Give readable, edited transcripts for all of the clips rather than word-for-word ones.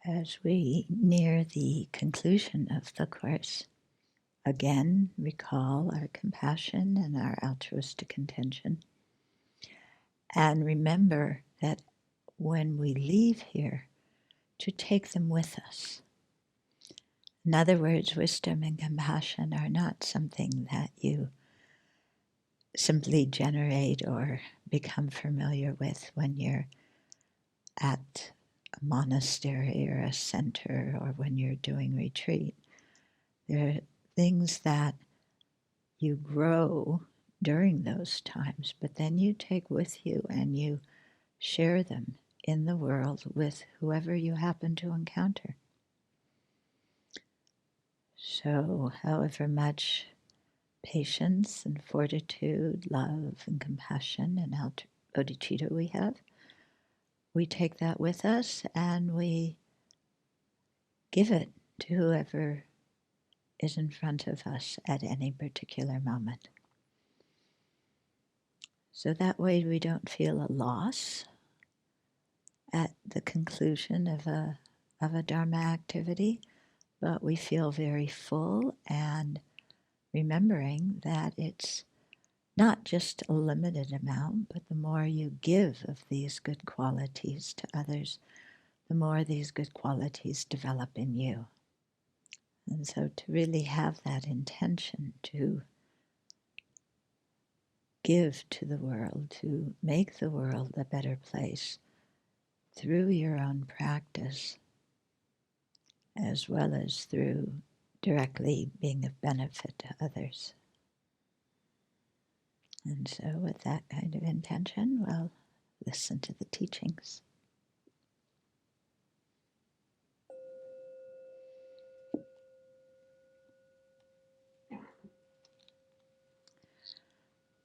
As we near the conclusion of the Course, again recall our compassion and our altruistic intention. And remember that when we leave here, to take them with us. In other words, wisdom and compassion are not something that you simply generate or become familiar with when you're at a monastery or a center or when you're doing retreat. They're things that you grow during those times, but then you take with you and you share them in the world with whoever you happen to encounter. So, however much patience and fortitude, love and compassion and bodhicitta we have, we take that with us and we give it to whoever is in front of us at any particular moment. So that way we don't feel a loss at the conclusion of a Dharma activity, but we feel very full and remembering that it's not just a limited amount, but the more you give of these good qualities to others, the more these good qualities develop in you. And so to really have that intention to give to the world, to make the world a better place through your own practice, as well as through directly being of benefit to others. And so with that kind of intention, we'll listen to the teachings.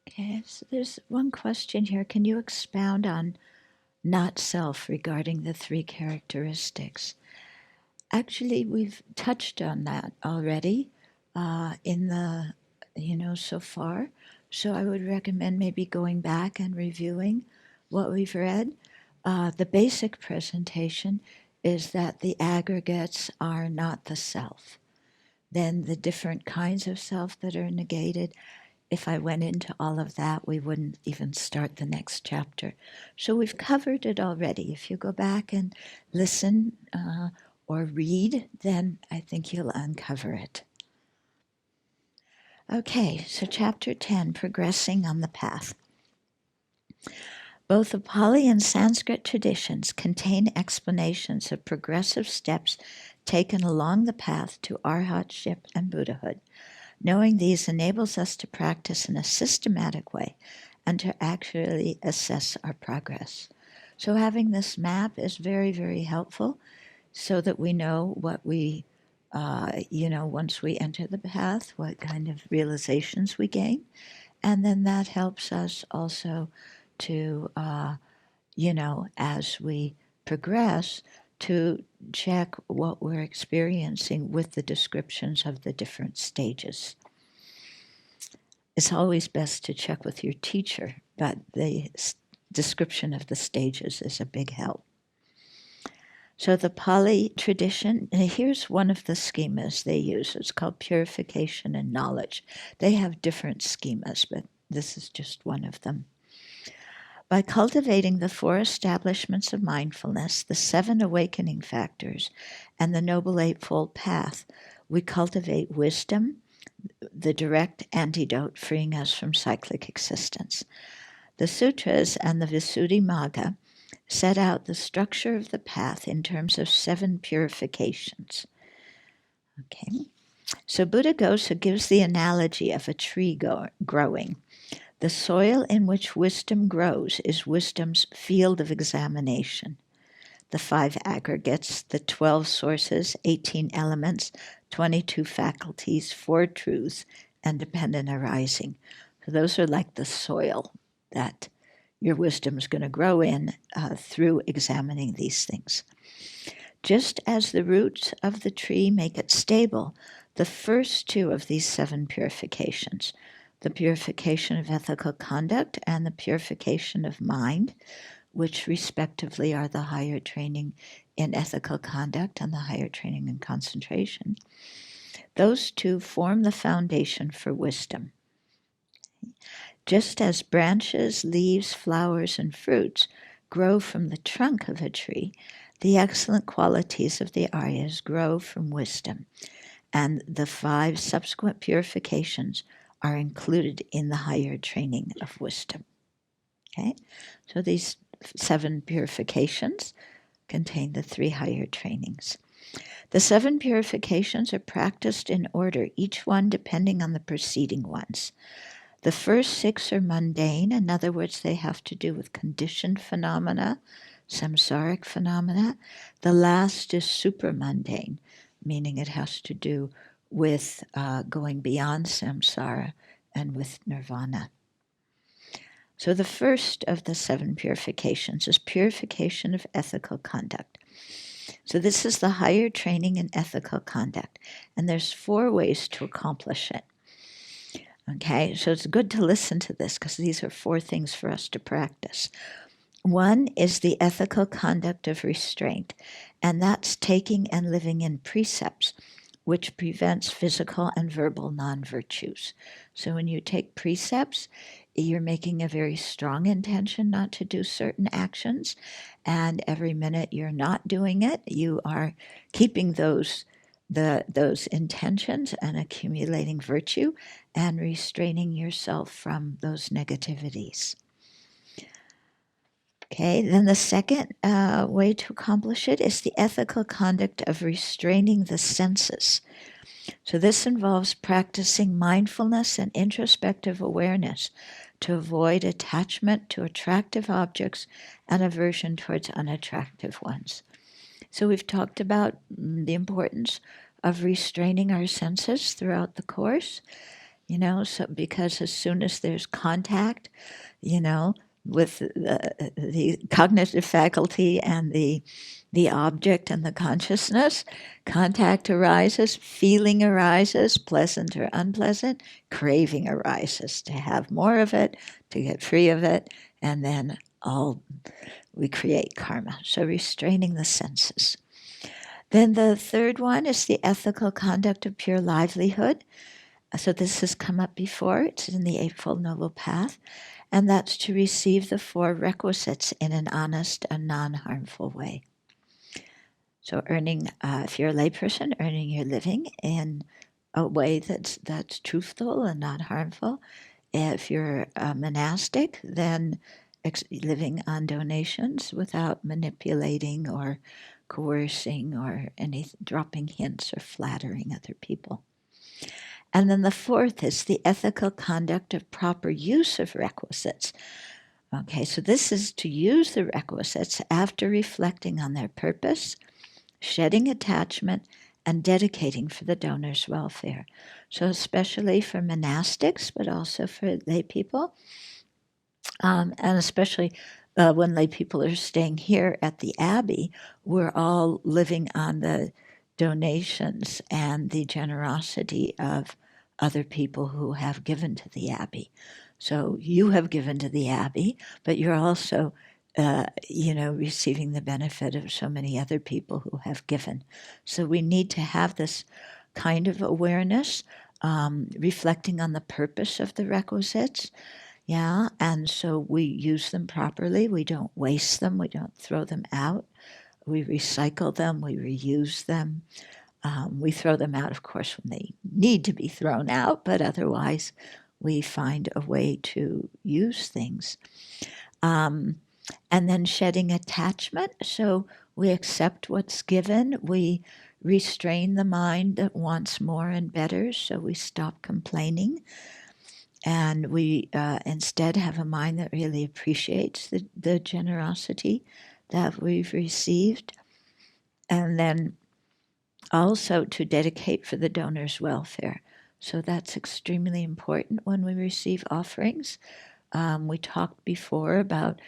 Okay, so there's one question here. Can you expound on not self regarding the three characteristics? Actually, we've touched on that already in the, so far. So I would recommend maybe going back and reviewing what we've read. The basic presentation is that the aggregates are not the self. Then the different kinds of self that are negated, if I went into all of that, we wouldn't even start the next chapter. So we've covered it already. If you go back and listen or read, then I think you'll uncover it. Okay, so chapter 10, Progressing on the Path. Both the Pali and Sanskrit traditions contain explanations of progressive steps taken along the path to arhatship and Buddhahood. Knowing these enables us to practice in a systematic way and to actually assess our progress. So having this map is very, very helpful so that we know what we, once we enter the path, what kind of realizations we gain. And then that helps us also to, as we progress, to check what we're experiencing with the descriptions of the different stages. It's always best to check with your teacher, but the description of the stages is a big help. So the Pali tradition, here's one of the schemas they use. It's called purification and knowledge. They have different schemas, but this is just one of them. By cultivating the 4 establishments of mindfulness, the 7 awakening factors, and the Noble Eightfold Path, we cultivate wisdom, the direct antidote freeing us from cyclic existence. The sutras and the Visuddhimagga set out the structure of the path in terms of 7 purifications. Okay, so Buddhaghosa gives the analogy of a tree growing. The soil in which wisdom grows is wisdom's field of examination. The 5 aggregates, the 12 sources, 18 elements, 22 faculties, 4 truths, and dependent arising. So those are like the soil that your wisdom is going to grow in through examining these things. Just as the roots of the tree make it stable, the first 2 of these 7 purifications, the purification of ethical conduct and the purification of mind, which respectively are the higher training in ethical conduct and the higher training in concentration, those two form the foundation for wisdom. Just as branches, leaves, flowers, and fruits grow from the trunk of a tree, the excellent qualities of the Aryas grow from wisdom, and the 5 subsequent purifications are included in the higher training of wisdom. Okay, so these 7 purifications contain the 3 higher trainings. The 7 purifications are practiced in order, each one depending on the preceding ones. The first 6 are mundane, in other words, they have to do with conditioned phenomena, samsaric phenomena. The last is supramundane, meaning it has to do with going beyond samsara and with nirvana. So the first of the 7 purifications is purification of ethical conduct. So this is the higher training in ethical conduct, and there's 4 ways to accomplish it. Okay, so it's good to listen to this because these are 4 things for us to practice. One is the ethical conduct of restraint, and that's taking and living in precepts, which prevents physical and verbal non-virtues. So when you take precepts, you're making a very strong intention not to do certain actions, and every minute you're not doing it, you are keeping those intentions and accumulating virtue and restraining yourself from those negativities. Okay, then the second way to accomplish it is the ethical conduct of restraining the senses. So this involves practicing mindfulness and introspective awareness to avoid attachment to attractive objects and aversion towards unattractive ones. So we've talked about the importance of restraining our senses throughout the course, so because as soon as there's contact, with the cognitive faculty and the object and the consciousness, contact arises, feeling arises, pleasant or unpleasant, craving arises to have more of it, to get free of it, and then we create karma. So restraining the senses. Then the third one is the ethical conduct of pure livelihood. So this has come up before. It's in the Eightfold Noble Path. And that's to receive the 4 requisites in an honest and non-harmful way. So if you're a layperson, earning your living in a way that's truthful and not harmful. If you're a monastic, then living on donations without manipulating or coercing or dropping hints or flattering other people. And then the 4th is the ethical conduct of proper use of requisites. Okay, so this is to use the requisites after reflecting on their purpose, shedding attachment, and dedicating for the donor's welfare. So especially for monastics, but also for lay people, and especially when lay people are staying here at the Abbey, we're all living on the donations and the generosity of other people who have given to the Abbey. So you have given to the Abbey, but you're also, receiving the benefit of so many other people who have given. So we need to have this kind of awareness, reflecting on the purpose of the requisites. Yeah, and so we use them properly. We don't waste them. We don't throw them out. We recycle them. We reuse them. We throw them out, of course, when they need to be thrown out, but otherwise we find a way to use things. And then shedding attachment. So we accept what's given. We restrain the mind that wants more and better, so we stop complaining. And we instead have a mind that really appreciates the generosity that we've received. And then also to dedicate for the donor's welfare. So that's extremely important when we receive offerings. We talked before about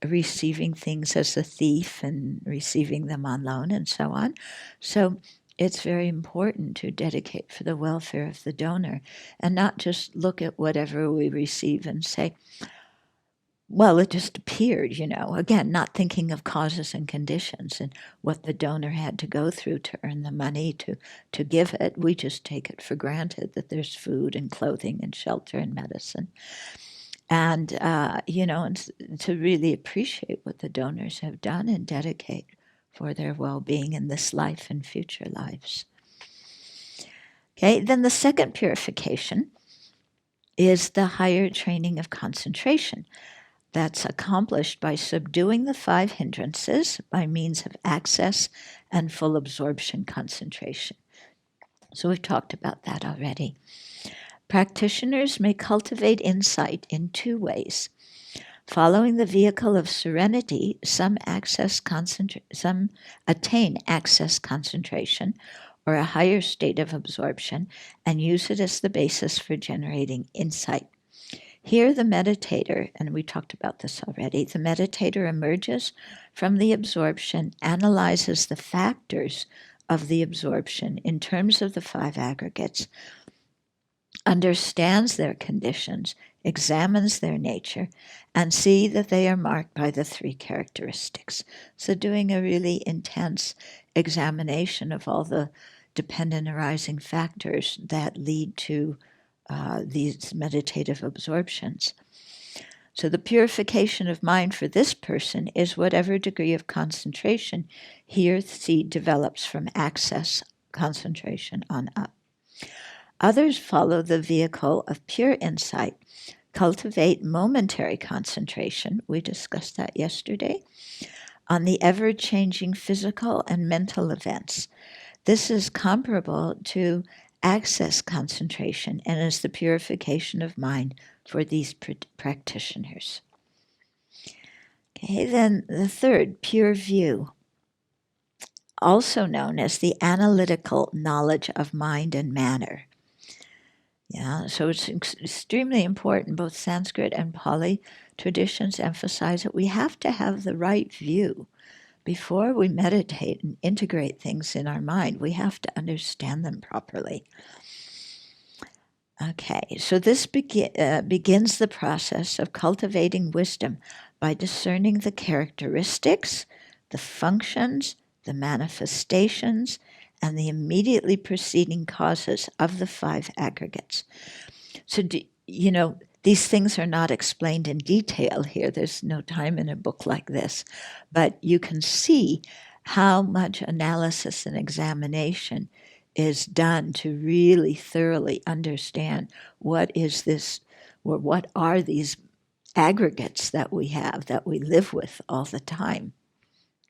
receiving things as a thief and receiving them on loan and so on. So it's very important to dedicate for the welfare of the donor and not just look at whatever we receive and say, well, it just appeared, again, not thinking of causes and conditions and what the donor had to go through to earn the money to give it. We just take it for granted that there's food and clothing and shelter and medicine. And, and to really appreciate what the donors have done and dedicate for their well-being in this life and future lives. Okay, then the second purification is the higher training of concentration. That's accomplished by subduing the 5 hindrances by means of access and full absorption concentration. So we've talked about that already. Practitioners may cultivate insight in 2 ways. Following the vehicle of serenity, some attain access concentration or a higher state of absorption and use it as the basis for generating insight. Here the meditator, and we talked about this already, the meditator emerges from the absorption, analyzes the factors of the absorption in terms of the 5 aggregates, understands their conditions, examines their nature, and see that they are marked by the 3 characteristics. So doing a really intense examination of all the dependent arising factors that lead to these meditative absorptions. So the purification of mind for this person is whatever degree of concentration he or she develops from access concentration on up. Others follow the vehicle of pure insight, cultivate momentary concentration, we discussed that yesterday, on the ever-changing physical and mental events. This is comparable to access concentration and is the purification of mind for these practitioners. Okay, then the third, pure view, also known as the analytical knowledge of mind and matter. Yeah, so it's extremely important. Both Sanskrit and Pali traditions emphasize that we have to have the right view. Before we meditate and integrate things in our mind, we have to understand them properly. Okay, so this begins the process of cultivating wisdom by discerning the characteristics, the functions, the manifestations, and the immediately preceding causes of the 5 aggregates. So, these things are not explained in detail here. There's no time in a book like this. But you can see how much analysis and examination is done to really thoroughly understand what is this, or what are these aggregates that we have, that we live with all the time.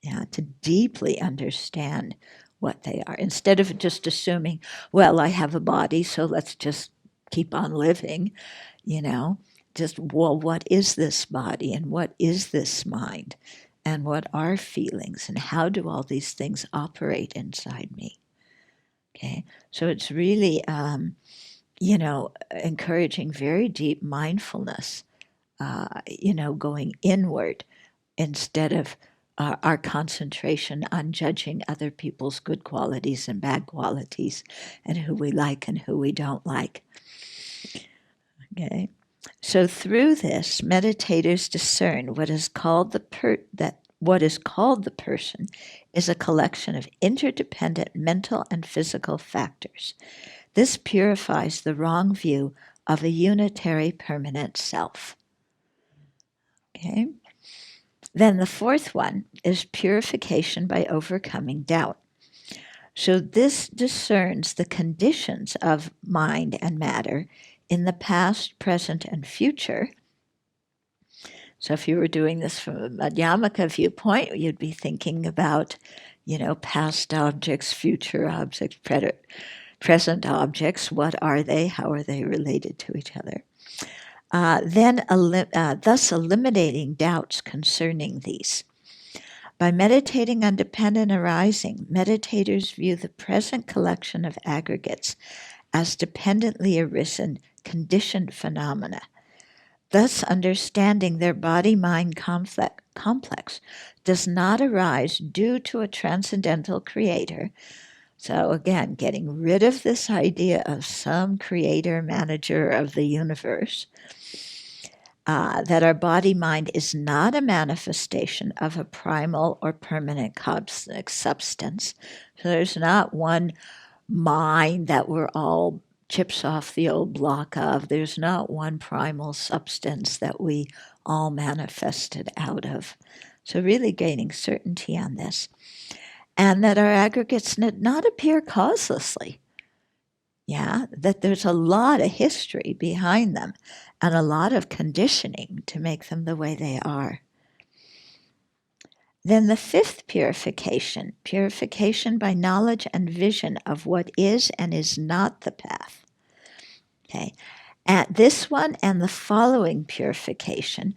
Yeah, to deeply understand what they are, instead of just assuming, well, I have a body, so let's just keep on living, just, well, what is this body and what is this mind and what are feelings and how do all these things operate inside me? Okay, so it's really, encouraging very deep mindfulness, going inward instead of our concentration on judging other people's good qualities and bad qualities and who we like and who we don't like. Okay, so through this, meditators discern what is called the person is a collection of interdependent mental and physical factors. This purifies the wrong view of a unitary permanent self. Okay. Then the fourth one is purification by overcoming doubt. So this discerns the conditions of mind and matter in the past, present, and future. So if you were doing this from a Madhyamaka viewpoint, you'd be thinking about, past objects, future objects, present objects. What are they? How are they related to each other? Thus eliminating doubts concerning these. By meditating on dependent arising, meditators view the present collection of aggregates as dependently arisen, conditioned phenomena. Thus, understanding their body-mind complex does not arise due to a transcendental creator. So again, getting rid of this idea of some creator, manager of the universe, that our body-mind is not a manifestation of a primal or permanent cosmic substance. So there's not one mind that we're all chips off the old block of. There's not one primal substance that we all manifested out of. So really gaining certainty on this. And that our aggregates not appear causelessly. Yeah, that there's a lot of history behind them and a lot of conditioning to make them the way they are. Then the fifth purification, purification by knowledge and vision of what is and is not the path. Okay, at this one and the following purification,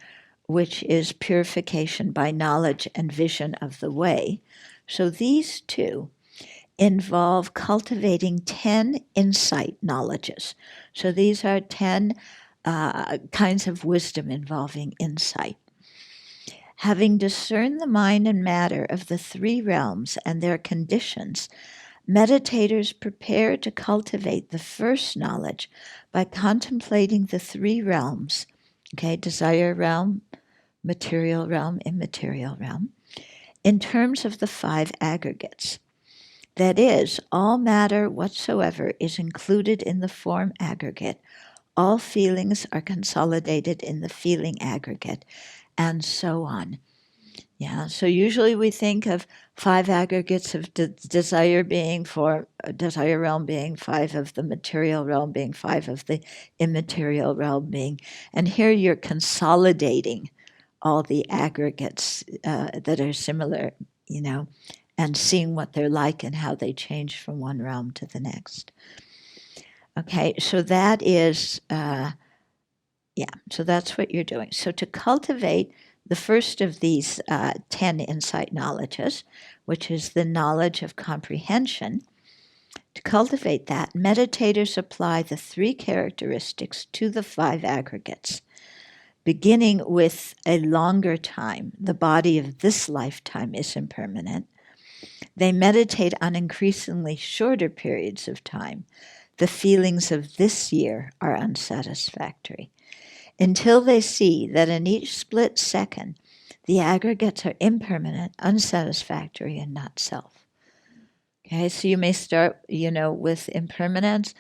which is purification by knowledge and vision of the way. So these two involve cultivating 10 insight knowledges. So these are 10 kinds of wisdom involving insight. Having discerned the mind and matter of the three realms and their conditions, meditators prepare to cultivate the first knowledge by contemplating the three realms, okay, desire realm, material realm, immaterial realm, in terms of the five aggregates. That is, all matter whatsoever is included in the form aggregate. All feelings are consolidated in the feeling aggregate, and so on. Yeah, so usually we think of five aggregates of desire being for desire realm being, five of the material realm being, five of the immaterial realm being, and here you're consolidating all the aggregates that are similar, and seeing what they're like and how they change from one realm to the next. Okay, so that is, so that's what you're doing. So to cultivate the first of these 10 insight knowledges, which is the knowledge of comprehension, to cultivate that, meditators apply the three characteristics to the five aggregates, beginning with a longer time. The body of this lifetime is impermanent. They meditate on increasingly shorter periods of time. The feelings of this year are unsatisfactory, until they see that in each split second, the aggregates are impermanent, unsatisfactory, and not self. Okay, so you may start, with impermanence.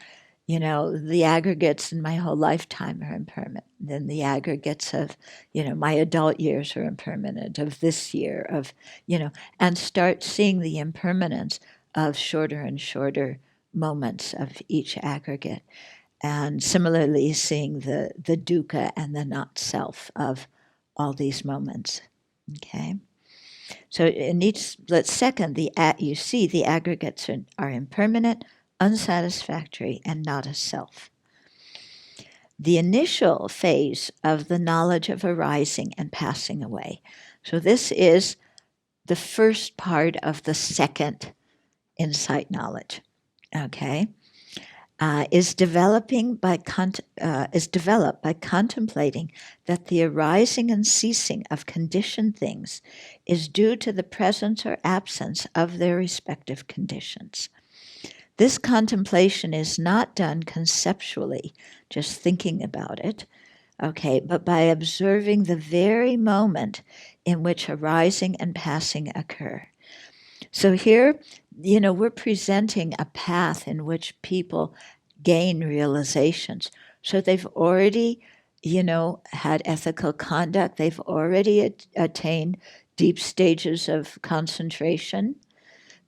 The aggregates in my whole lifetime are impermanent. Then the aggregates of, my adult years are impermanent, of this year, and start seeing the impermanence of shorter and shorter moments of each aggregate. And similarly, seeing the dukkha and the not self of all these moments. Okay? So in each split second, you see the aggregates are impermanent, unsatisfactory, and not a self. The initial phase of the knowledge of arising and passing away. So this is the first part of the second insight knowledge. Okay, is developed by contemplating that the arising and ceasing of conditioned things is due to the presence or absence of their respective conditions. This contemplation is not done conceptually, just thinking about it, okay, but by observing the very moment in which arising and passing occur. So here, we're presenting a path in which people gain realizations. So they've already, had ethical conduct. They've already attained deep stages of concentration.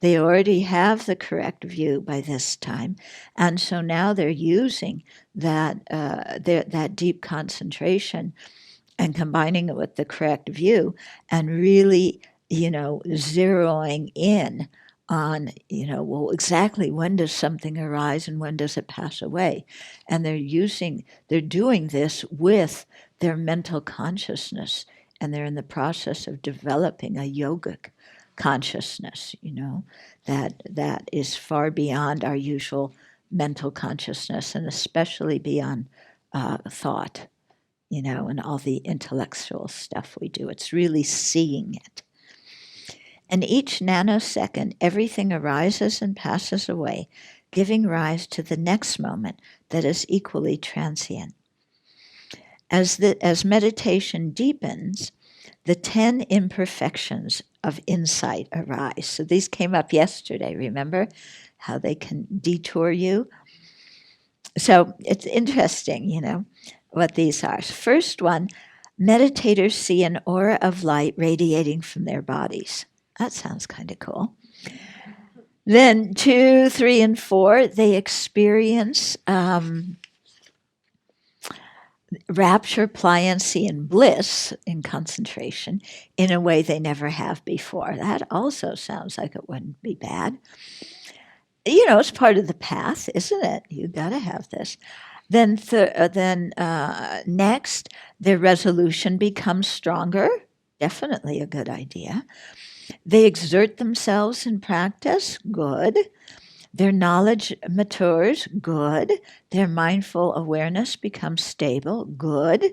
They already have the correct view by this time. And so now they're using that deep concentration and combining it with the correct view and really, zeroing in on, exactly when does something arise and when does it pass away. And they're doing this with their mental consciousness, and they're in the process of developing a yogic consciousness, that is far beyond our usual mental consciousness, and especially beyond thought, and all the intellectual stuff we do. It's really seeing it. And each nanosecond, everything arises and passes away, giving rise to the next moment that is equally transient. As meditation deepens, the 10 imperfections of insight arise. So these came up yesterday, remember? How they can detour you. So it's interesting, what these are. First one, meditators see an aura of light radiating from their bodies. That sounds kind of cool. Then 2, 3, and 4, they experience rapture, pliancy, and bliss in concentration in a way they never have before. That also sounds like it wouldn't be bad. It's part of the path, isn't it? You got to have this. Then next, their resolution becomes stronger. Definitely a good idea. They exert themselves in practice. Good. Their knowledge matures. Good. Their mindful awareness becomes stable. Good.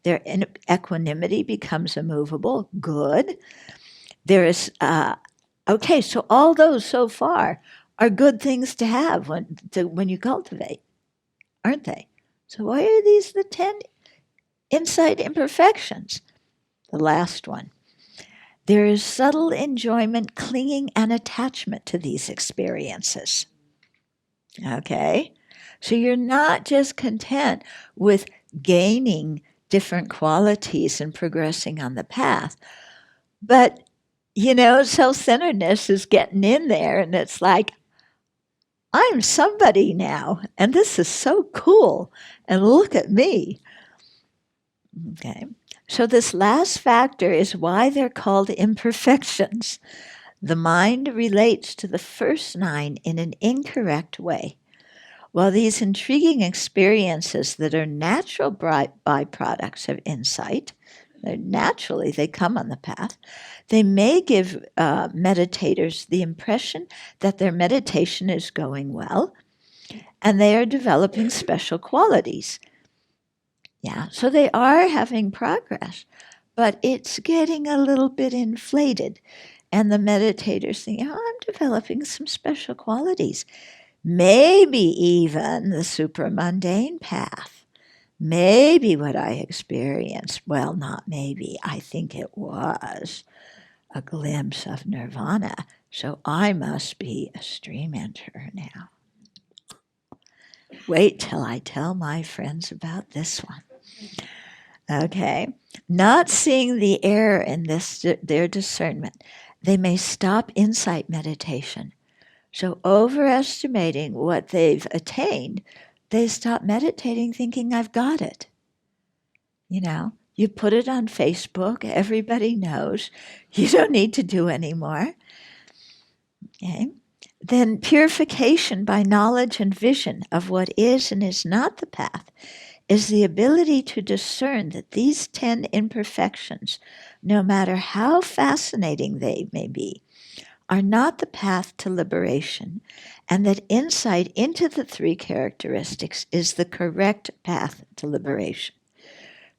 Their equanimity becomes immovable. Good. There is, okay, so all those so far are good things to have when you cultivate, aren't they? So why are these the 10 insight imperfections? The last one. There is subtle enjoyment, clinging, and attachment to these experiences. Okay? So you're not just content with gaining different qualities and progressing on the path, but, self-centeredness is getting in there, and it's like, I'm somebody now, and this is so cool, and look at me. Okay? So this last factor is why they're called imperfections. The mind relates to the first 9 in an incorrect way. While these intriguing experiences that are natural byproducts of insight, naturally they come on the path, they may give meditators the impression that their meditation is going well and they are developing special qualities. Yeah, so they are having progress, but it's getting a little bit inflated. And the meditators think, I'm developing some special qualities. Maybe even the supramundane path. Maybe what I experienced, well, not maybe, I think it was a glimpse of nirvana. So I must be a stream enterer now. Wait till I tell my friends about this one. Okay, not seeing the error in their discernment, they may stop insight meditation. So overestimating what they've attained, they stop meditating thinking, I've got it. You put it on Facebook, everybody knows. You don't need to do anymore. Okay. Then purification by knowledge and vision of what is and is not the path is the ability to discern that these 10 imperfections, no matter how fascinating they may be, are not the path to liberation, and that insight into the 3 characteristics is the correct path to liberation.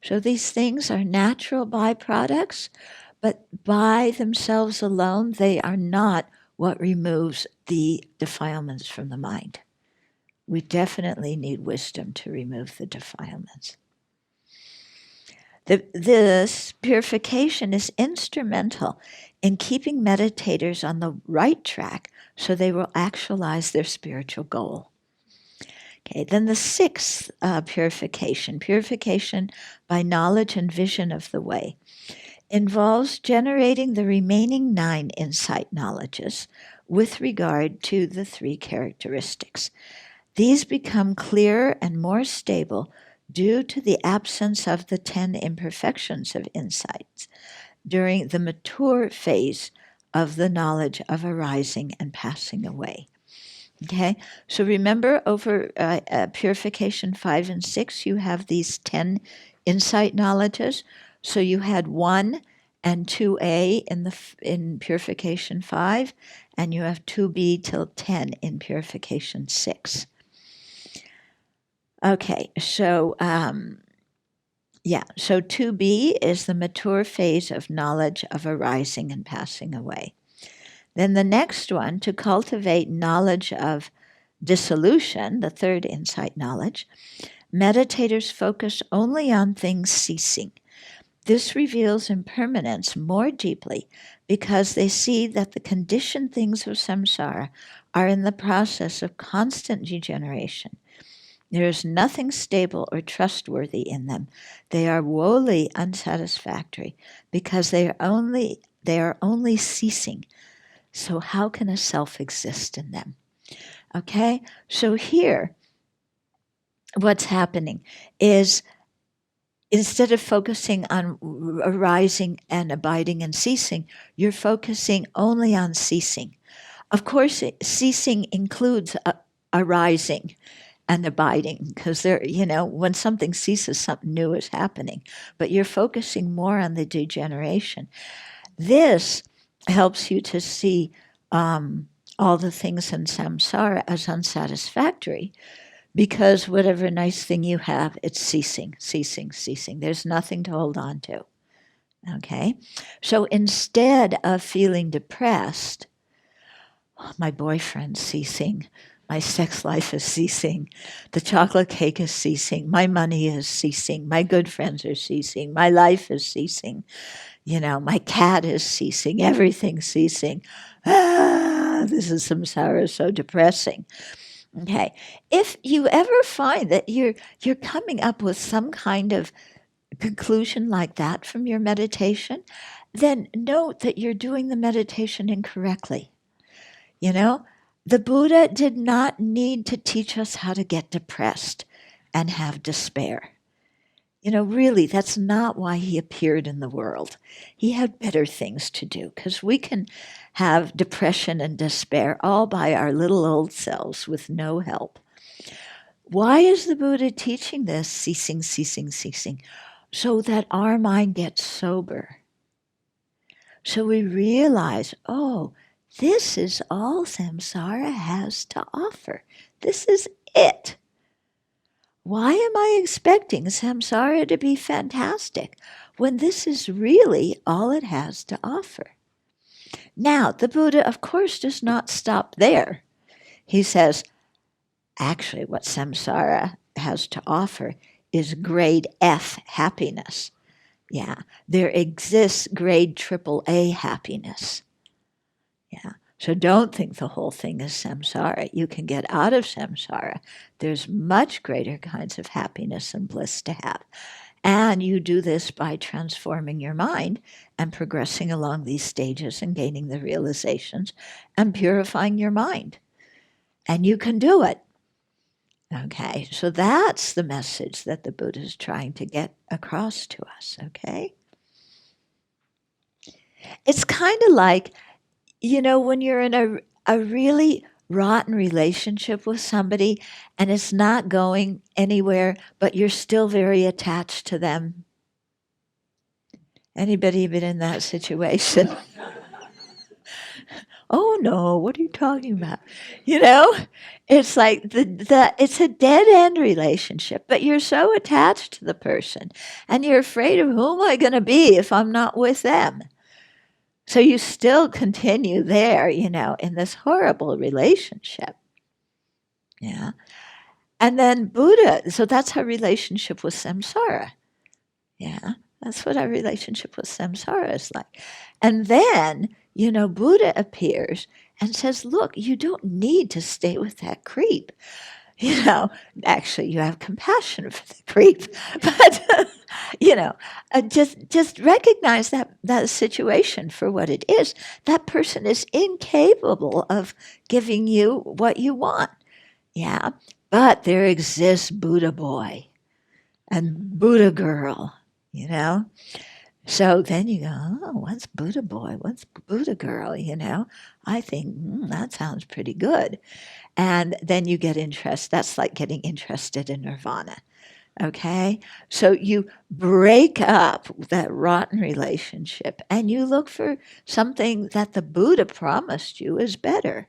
So these things are natural byproducts, but by themselves alone, they are not what removes the defilements from the mind. We definitely need wisdom to remove the defilements. This purification is instrumental in keeping meditators on the right track so they will actualize their spiritual goal. Okay, then the 6th purification by knowledge and vision of the way, involves generating the remaining 9 insight knowledges with regard to the 3 characteristics. These become clearer and more stable due to the absence of the 10 imperfections of insights during the mature phase of the knowledge of arising and passing away. Okay, so remember over purification 5 and 6, you have these 10 insight knowledges. So you had 1 and 2a in purification 5, and you have 2b till 10 in purification 6. Okay, so so 2b is the mature phase of knowledge of arising and passing away. Then the next one, to cultivate knowledge of dissolution, the 3rd insight knowledge, meditators focus only on things ceasing. This reveals impermanence more deeply because they see that the conditioned things of samsara are in the process of constant degeneration. There is nothing stable or trustworthy in them. They are wholly unsatisfactory because they are only ceasing. So how can a self exist in them? Okay? So here, what's happening is instead of focusing on arising and abiding and ceasing, you're focusing only on ceasing. Of course, ceasing includes arising and abiding, because when something ceases, something new is happening. But you're focusing more on the degeneration. This helps you to see all the things in samsara as unsatisfactory, because whatever nice thing you have, it's ceasing, ceasing, ceasing. There's nothing to hold on to. Okay? So instead of feeling depressed, oh, my boyfriend's ceasing, my sex life is ceasing, the chocolate cake is ceasing, my money is ceasing, my good friends are ceasing, my life is ceasing, my cat is ceasing, everything's ceasing. This is samsara, so depressing. Okay, if you ever find that you're coming up with some kind of conclusion like that from your meditation, then note that you're doing the meditation incorrectly. The Buddha did not need to teach us how to get depressed and have despair. Really, that's not why he appeared in the world. He had better things to do, because we can have depression and despair all by our little old selves with no help. Why is the Buddha teaching this? Ceasing, ceasing, ceasing. So that our mind gets sober. So we realize, oh, this is all samsara has to offer. This is it. Why am I expecting samsara to be fantastic when this is really all it has to offer? Now, the Buddha, of course, does not stop there. He says, actually, what samsara has to offer is grade F happiness. Yeah, there exists grade AAA happiness. Yeah. So don't think the whole thing is samsara. You can get out of samsara. There's much greater kinds of happiness and bliss to have. And you do this by transforming your mind and progressing along these stages and gaining the realizations and purifying your mind. And you can do it. Okay, so that's the message that the Buddha is trying to get across to us, okay? It's kind of like, when you're in a really rotten relationship with somebody and it's not going anywhere, but you're still very attached to them. Anybody been in that situation? Oh no, what are you talking about? It's like it's a dead end relationship, but you're so attached to the person and you're afraid of who am I going to be if I'm not with them. So you still continue there, in this horrible relationship. Yeah. And then Buddha, so that's our relationship with samsara. Yeah. That's what our relationship with samsara is like. And then, Buddha appears and says, look, you don't need to stay with that creep. Actually, you have compassion for the creep, but just recognize that situation for what it is. That person is incapable of giving you what you want. Yeah, but there exists Buddha boy and Buddha girl. So then you go, oh, what's Buddha boy? What's Buddha girl? I think that sounds pretty good. And then you get interest. That's like getting interested in nirvana. Okay? So you break up that rotten relationship and you look for something that the Buddha promised you is better.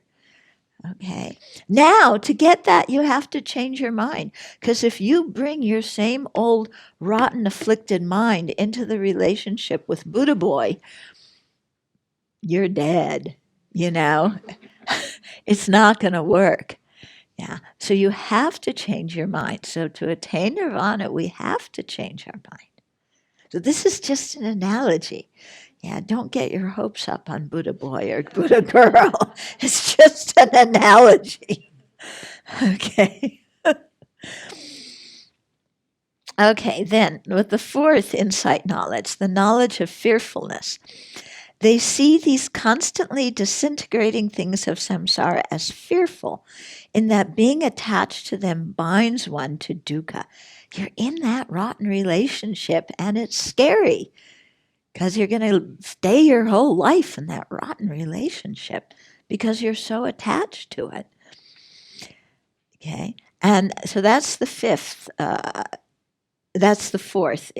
Okay. Now, to get that, you have to change your mind. Because if you bring your same old, rotten, afflicted mind into the relationship with Buddha boy, you're dead. It's not going to work. Yeah. So you have to change your mind. So to attain nirvana, we have to change our mind. So this is just an analogy. Yeah, don't get your hopes up on Buddha boy or Buddha girl. It's just an analogy. Okay. Okay, then with the fourth insight knowledge, the knowledge of fearfulness. They see these constantly disintegrating things of samsara as fearful, in that being attached to them binds one to dukkha. You're in that rotten relationship and it's scary because you're going to stay your whole life in that rotten relationship because you're so attached to it. Okay, and so that's the fifth. That's the fourth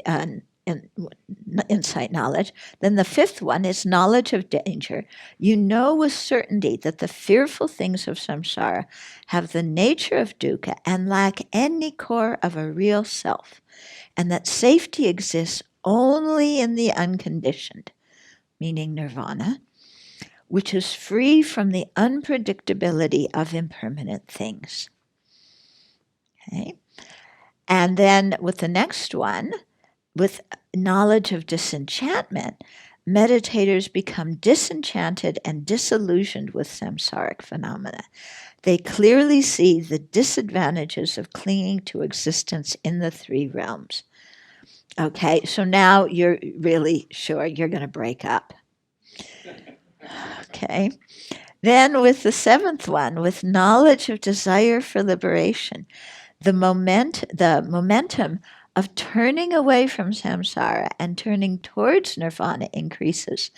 insight knowledge. Then the fifth one is knowledge of danger. You know with certainty that the fearful things of samsara have the nature of dukkha and lack any core of a real self, and that safety exists only in the unconditioned, meaning nirvana, which is free from the unpredictability of impermanent things. Okay? And then with the next one, with knowledge of disenchantment, meditators become disenchanted and disillusioned with samsaric phenomena. They clearly see the disadvantages of clinging to existence in the three realms. Okay, so now you're really sure you're going to break up. Okay. Then with the seventh one, with knowledge of desire for liberation, the momentum of turning away from samsara and turning towards nirvana increases,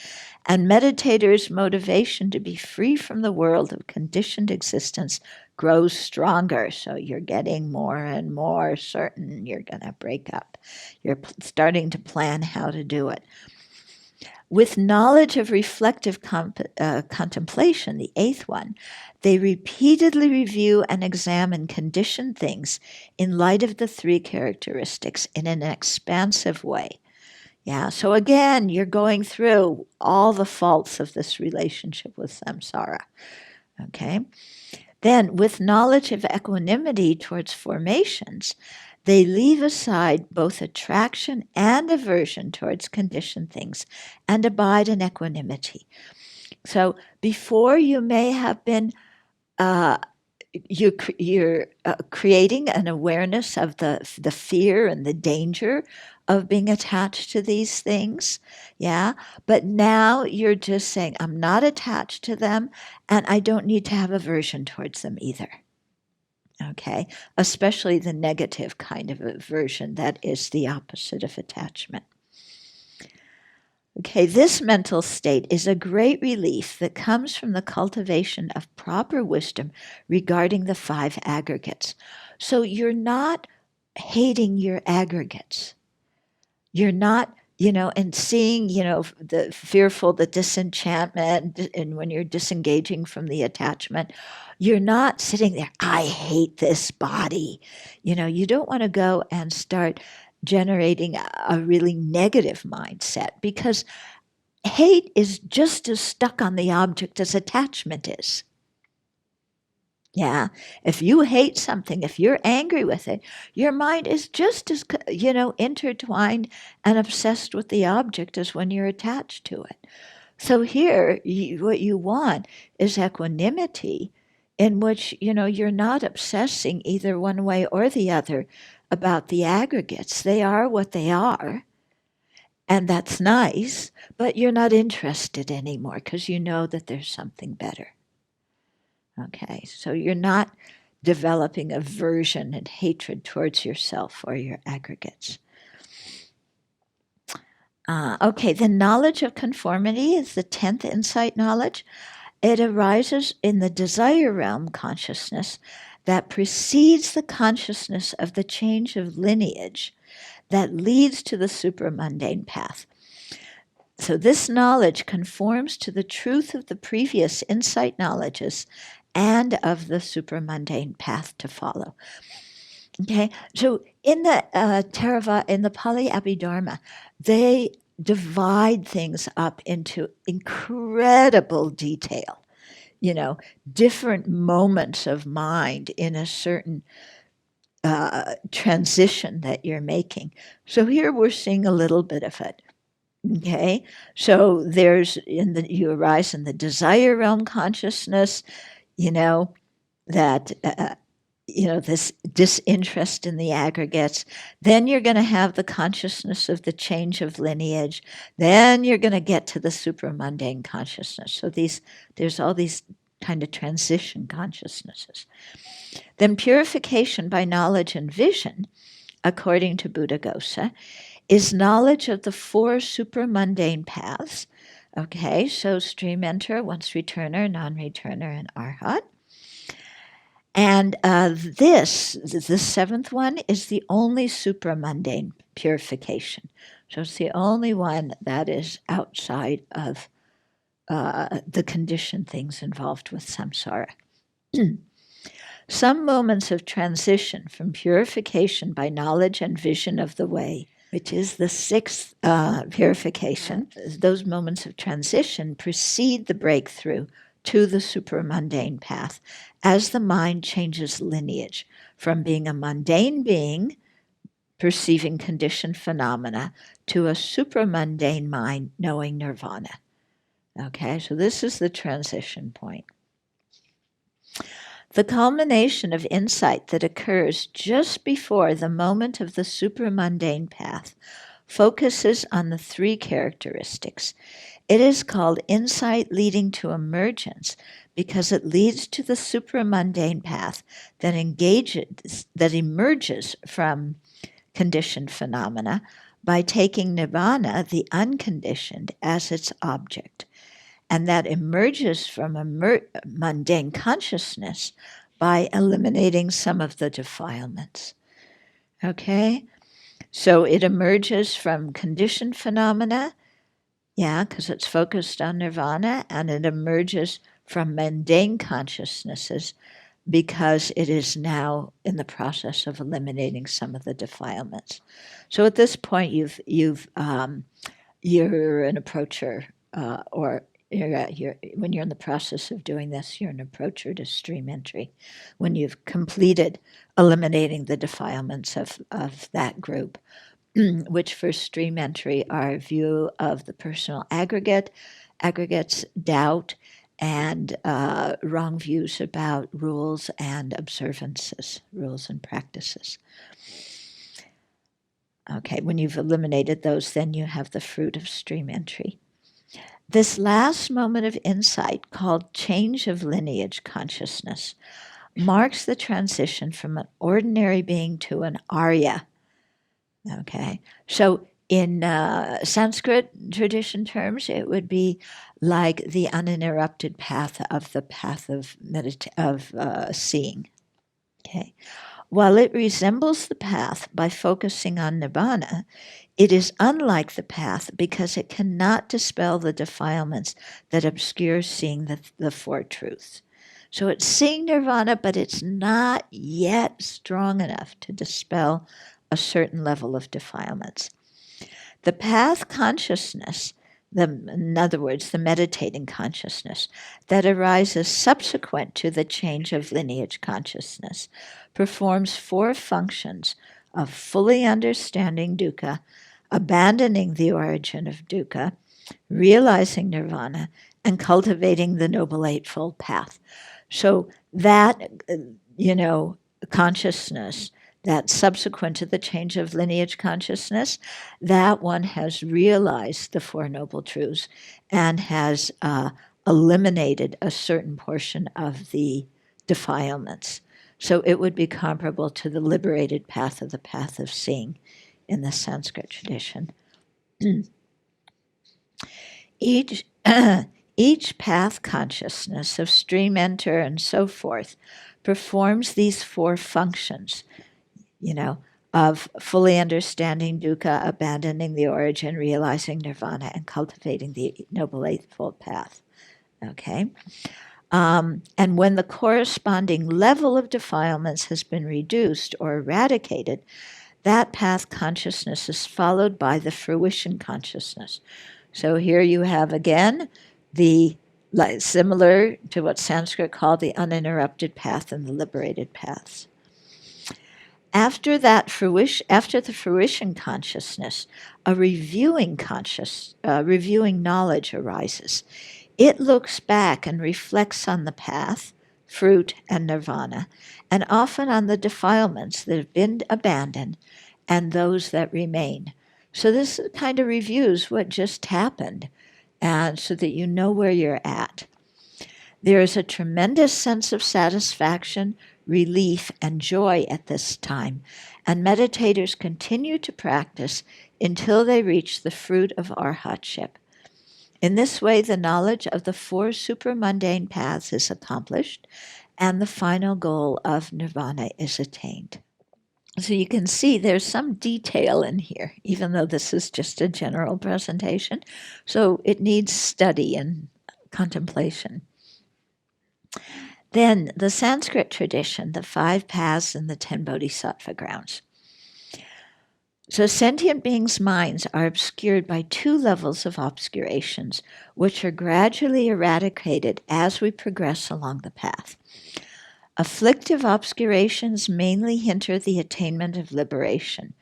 and meditators' motivation to be free from the world of conditioned existence grows stronger. So you're getting more and more certain you're going to break up. You're starting to plan how to do it. With knowledge of reflective contemplation, the eighth one, they repeatedly review and examine conditioned things in light of the three characteristics in an expansive way. Yeah, so again, you're going through all the faults of this relationship with samsara. Okay? Then, with knowledge of equanimity towards formations, they leave aside both attraction and aversion towards conditioned things and abide in equanimity. So before you may have been you're creating an awareness of the fear and the danger of being attached to these things, yeah? But now you're just saying, I'm not attached to them and I don't need to have aversion towards them either. Okay, especially the negative kind of aversion that is the opposite of attachment. Okay, this mental state is a great relief that comes from the cultivation of proper wisdom regarding the five aggregates. So you're not hating your aggregates. You're not, and seeing, the fearful, the disenchantment, and when you're disengaging from the attachment, you're not sitting there, I hate this body. You don't want to go and start generating a really negative mindset, because hate is just as stuck on the object as attachment is. Yeah, if you hate something, if you're angry with it, your mind is just as, intertwined and obsessed with the object as when you're attached to it. So here, what you want is equanimity, in which, you're not obsessing either one way or the other about the aggregates. They are what they are, and that's nice, but you're not interested anymore because you know that there's something better. Okay, so you're not developing aversion and hatred towards yourself or your aggregates. Okay, the knowledge of conformity is the 10th insight knowledge. It arises in the desire realm consciousness that precedes the consciousness of the change of lineage that leads to the supramundane path. So this knowledge conforms to the truth of the previous insight knowledges and of the supramundane path to follow. Okay, so in the in the Pali Abhidharma, they divide things up into incredible detail. different moments of mind in a certain transition that you're making. So here we're seeing a little bit of it. Okay, so you arise in the desire realm consciousness, that this disinterest in the aggregates. Then you're going to have the consciousness of the change of lineage. Then you're going to get to the supramundane consciousness. So there's all these kind of transition consciousnesses. Then purification by knowledge and vision, according to Buddhaghosa, is knowledge of the four supramundane paths. Okay, so stream enter, once returner, non-returner, and arhat. And the seventh one, is the only supramundane purification. So it's the only one that is outside of the conditioned things involved with samsara. Some moments of transition from purification by knowledge and vision of the way, which is the sixth purification, those moments of transition precede the breakthrough to the supramundane path as the mind changes lineage from being a mundane being perceiving conditioned phenomena to a supramundane mind knowing nirvana. Okay, so this is the transition point. The culmination of insight that occurs just before the moment of the supramundane path focuses on the three characteristics. It is called insight leading to emergence because it leads to the supramundane path that emerges from conditioned phenomena by taking nirvana, the unconditioned, as its object, and that emerges from a mundane consciousness by eliminating some of the defilements. Okay? So it emerges from conditioned phenomena, because it's focused on nirvana, and it emerges from mundane consciousnesses because it is now in the process of eliminating some of the defilements. So at this point, you're an approacher, or when you're in the process of doing this, you're an approacher to stream entry. When you've completed eliminating the defilements of that group, which for stream entry are view of the personal aggregates, doubt, and wrong views about rules and observances, rules and practices. Okay, when you've eliminated those, then you have the fruit of stream entry. This last moment of insight, called change of lineage consciousness, marks the transition from an ordinary being to an Arya. Okay, so in Sanskrit tradition terms, it would be like the uninterrupted path of seeing. Okay, while it resembles the path by focusing on nibbana, it is unlike the path because it cannot dispel the defilements that obscure seeing the four truths. So it's seeing nirvana, but it's not yet strong enough to dispel a certain level of defilements. The path consciousness, in other words, the meditating consciousness, that arises subsequent to the change of lineage consciousness, performs four functions of fully understanding dukkha, abandoning the origin of dukkha, realizing nirvana, and cultivating the Noble Eightfold Path. So that, consciousness, that subsequent to the change of lineage consciousness, that one has realized the Four Noble Truths and has eliminated a certain portion of the defilements. So it would be comparable to the liberated path of the path of seeing in the Sanskrit tradition. Each path consciousness of stream enter and so forth performs these four functions, of fully understanding dukkha, abandoning the origin, realizing nirvana, and cultivating the Noble Eightfold Path. Okay? And when the corresponding level of defilements has been reduced or eradicated, that path consciousness is followed by the fruition consciousness. So here you have again the like similar to what Sanskrit called the uninterrupted path and the liberated paths. After the fruition consciousness, a reviewing knowledge arises. It looks back and reflects on the path, fruit, and nirvana, and often on the defilements that have been abandoned and those that remain. So this kind of reviews what just happened, and so that you know where you're at. There is a tremendous sense of satisfaction, relief, and joy at this time, and meditators continue to practice until they reach the fruit of arhatship. In this way, the knowledge of the four supramundane paths is accomplished, and the final goal of nirvana is attained. So you can see there's some detail in here, even though this is just a general presentation. So it needs study and contemplation. Then the Sanskrit tradition, the 5 paths and the 10 bodhisattva grounds. So sentient beings' minds are obscured by 2 levels of obscurations, which are gradually eradicated as we progress along the path. Afflictive obscurations mainly hinder the attainment of liberation.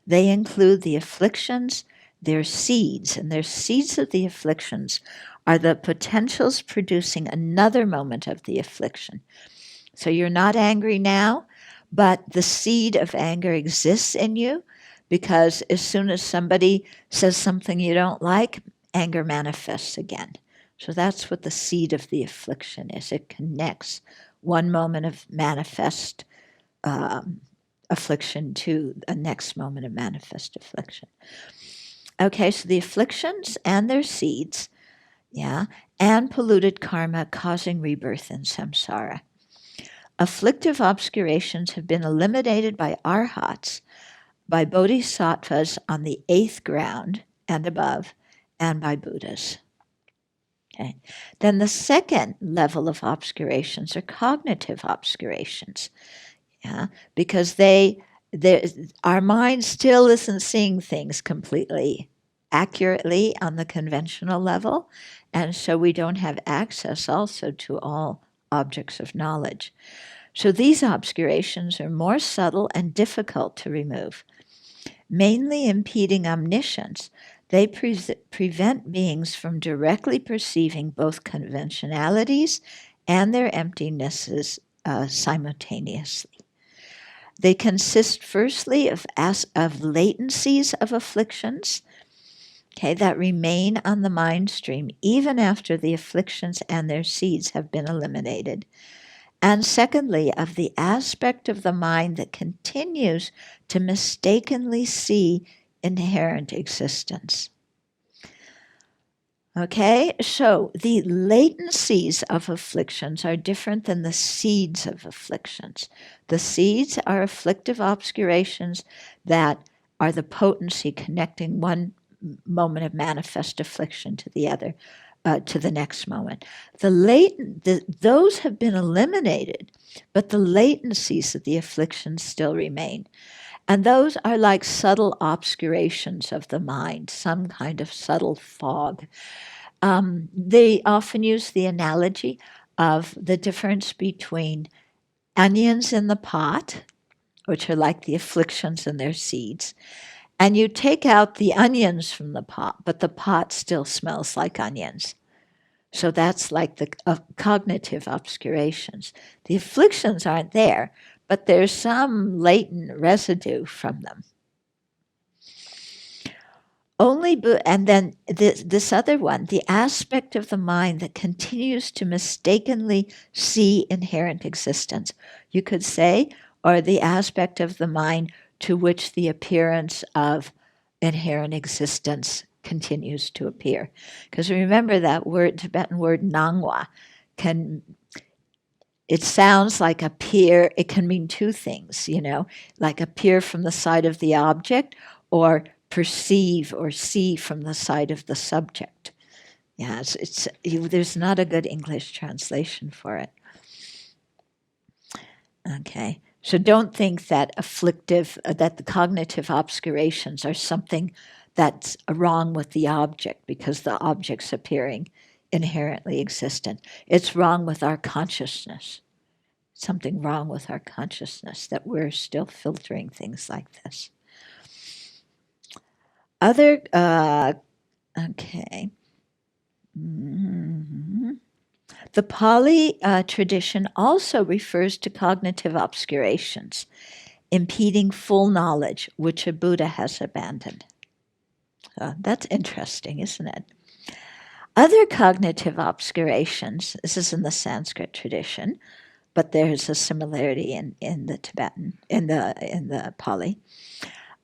They include the afflictions, their seeds, and their seeds of the afflictions are the potentials producing another moment of the affliction. So you're not angry now, but the seed of anger exists in you, because as soon as somebody says something you don't like, anger manifests again. So that's what the seed of the affliction is. It connects one moment of manifest affliction to a next moment of manifest affliction. Okay, so the afflictions and their seeds, and polluted karma causing rebirth in samsara. Afflictive obscurations have been eliminated by arhats, by bodhisattvas on the 8th ground and above, and by Buddhas. Okay. Then the second level of obscurations are cognitive obscurations, because our mind still isn't seeing things completely accurately on the conventional level, and so we don't have access also to all objects of knowledge. So these obscurations are more subtle and difficult to remove. Mainly impeding omniscience, they prevent beings from directly perceiving both conventionalities and their emptinesses simultaneously. They consist firstly of latencies of afflictions, that remain on the mind stream even after the afflictions and their seeds have been eliminated. And secondly, of the aspect of the mind that continues to mistakenly see inherent existence. Okay, so the latencies of afflictions are different than the seeds of afflictions. The seeds are afflictive obscurations that are the potency connecting one moment of manifest affliction to the other, to the next moment. Those have been eliminated, but the latencies of the afflictions still remain. And those are like subtle obscurations of the mind, some kind of subtle fog. They often use the analogy of the difference between onions in the pot, which are like the afflictions and their seeds, and you take out the onions from the pot, but the pot still smells like onions. So that's like the cognitive obscurations. The afflictions aren't there, but there's some latent residue from them. And then this other one, the aspect of the mind that continues to mistakenly see inherent existence, you could say, or the aspect of the mind to which the appearance of inherent existence continues to appear. Because remember that word, Tibetan word nangwa, it sounds like appear, it can mean 2 things, like appear from the side of the object or perceive or see from the side of the subject. There's not a good English translation for it. Okay. So don't think that that the cognitive obscurations are something that's wrong with the object because the object's appearing inherently existent. It's wrong with our consciousness. Something wrong with our consciousness that we're still filtering things like this. Other, okay. Mm-hmm. The Pali tradition also refers to cognitive obscurations, impeding full knowledge, which a Buddha has abandoned. That's interesting, isn't it? Other cognitive obscurations, this is in the Sanskrit tradition, but there's a similarity in the Tibetan, in the Pali.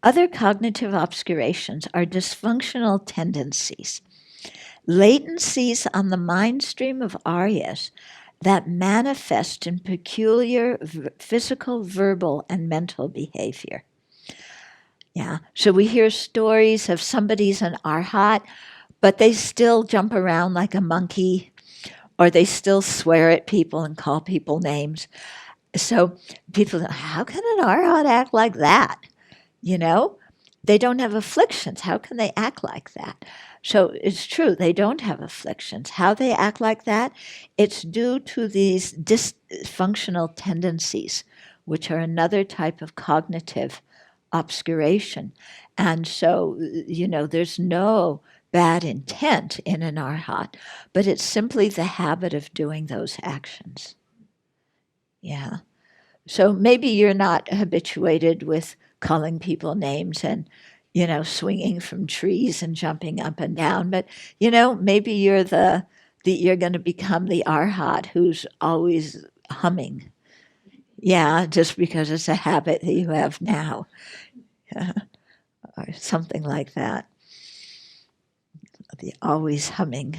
Other cognitive obscurations are dysfunctional tendencies, latencies on the mind stream of Aryas that manifest in peculiar physical, verbal, and mental behavior. Yeah, so we hear stories of somebody's an arhat, but they still jump around like a monkey, or they still swear at people and call people names. So people, how can an arhat act like that? You know, they don't have afflictions. How can they act like that? So it's true, they don't have afflictions. How they act like that, it's due to these dysfunctional tendencies, which are another type of cognitive obscuration. And so, there's no bad intent in an arhat, but it's simply the habit of doing those actions. Yeah. So maybe you're not habituated with calling people names and, swinging from trees and jumping up and down, but, maybe you're you're going to become the arhat who's always humming. Yeah, just because it's a habit that you have now. Or something like that. The always humming.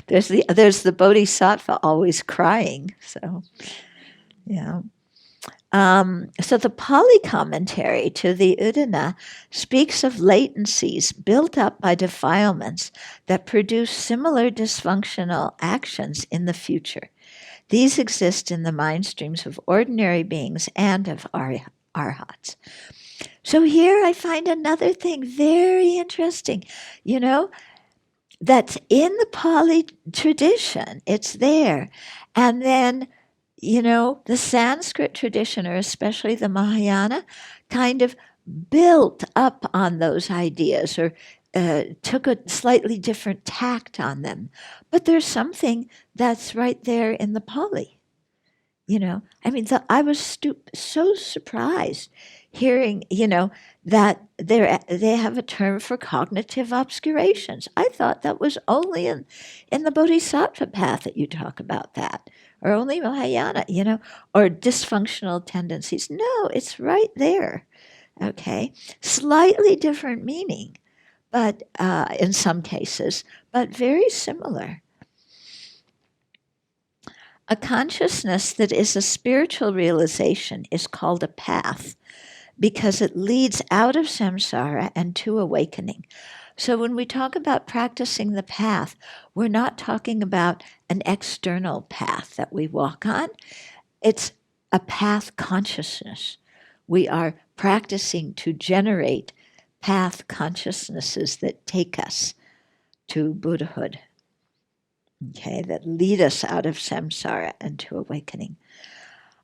There's the bodhisattva always crying. So, yeah. So the Pali commentary to the Udana speaks of latencies built up by defilements that produce similar dysfunctional actions in the future. These exist in the mind streams of ordinary beings and of arhats. So here I find another thing very interesting, that's in the Pali tradition. It's there. And then, the Sanskrit tradition, or especially the Mahayana, kind of built up on those ideas or took a slightly different tact on them. But there's something that's right there in the Pali. I was so surprised hearing, that they have a term for cognitive obscurations. I thought that was only in the Bodhisattva path that you talk about that, or only Mahayana, or dysfunctional tendencies. No, it's right there. Okay, slightly different meaning, but in some cases, but very similar. A consciousness that is a spiritual realization is called a path because it leads out of samsara and to awakening. So when we talk about practicing the path, we're not talking about an external path that we walk on. It's a path consciousness. We are practicing to generate path consciousnesses that take us to Buddhahood. Okay, that lead us out of samsara and to awakening.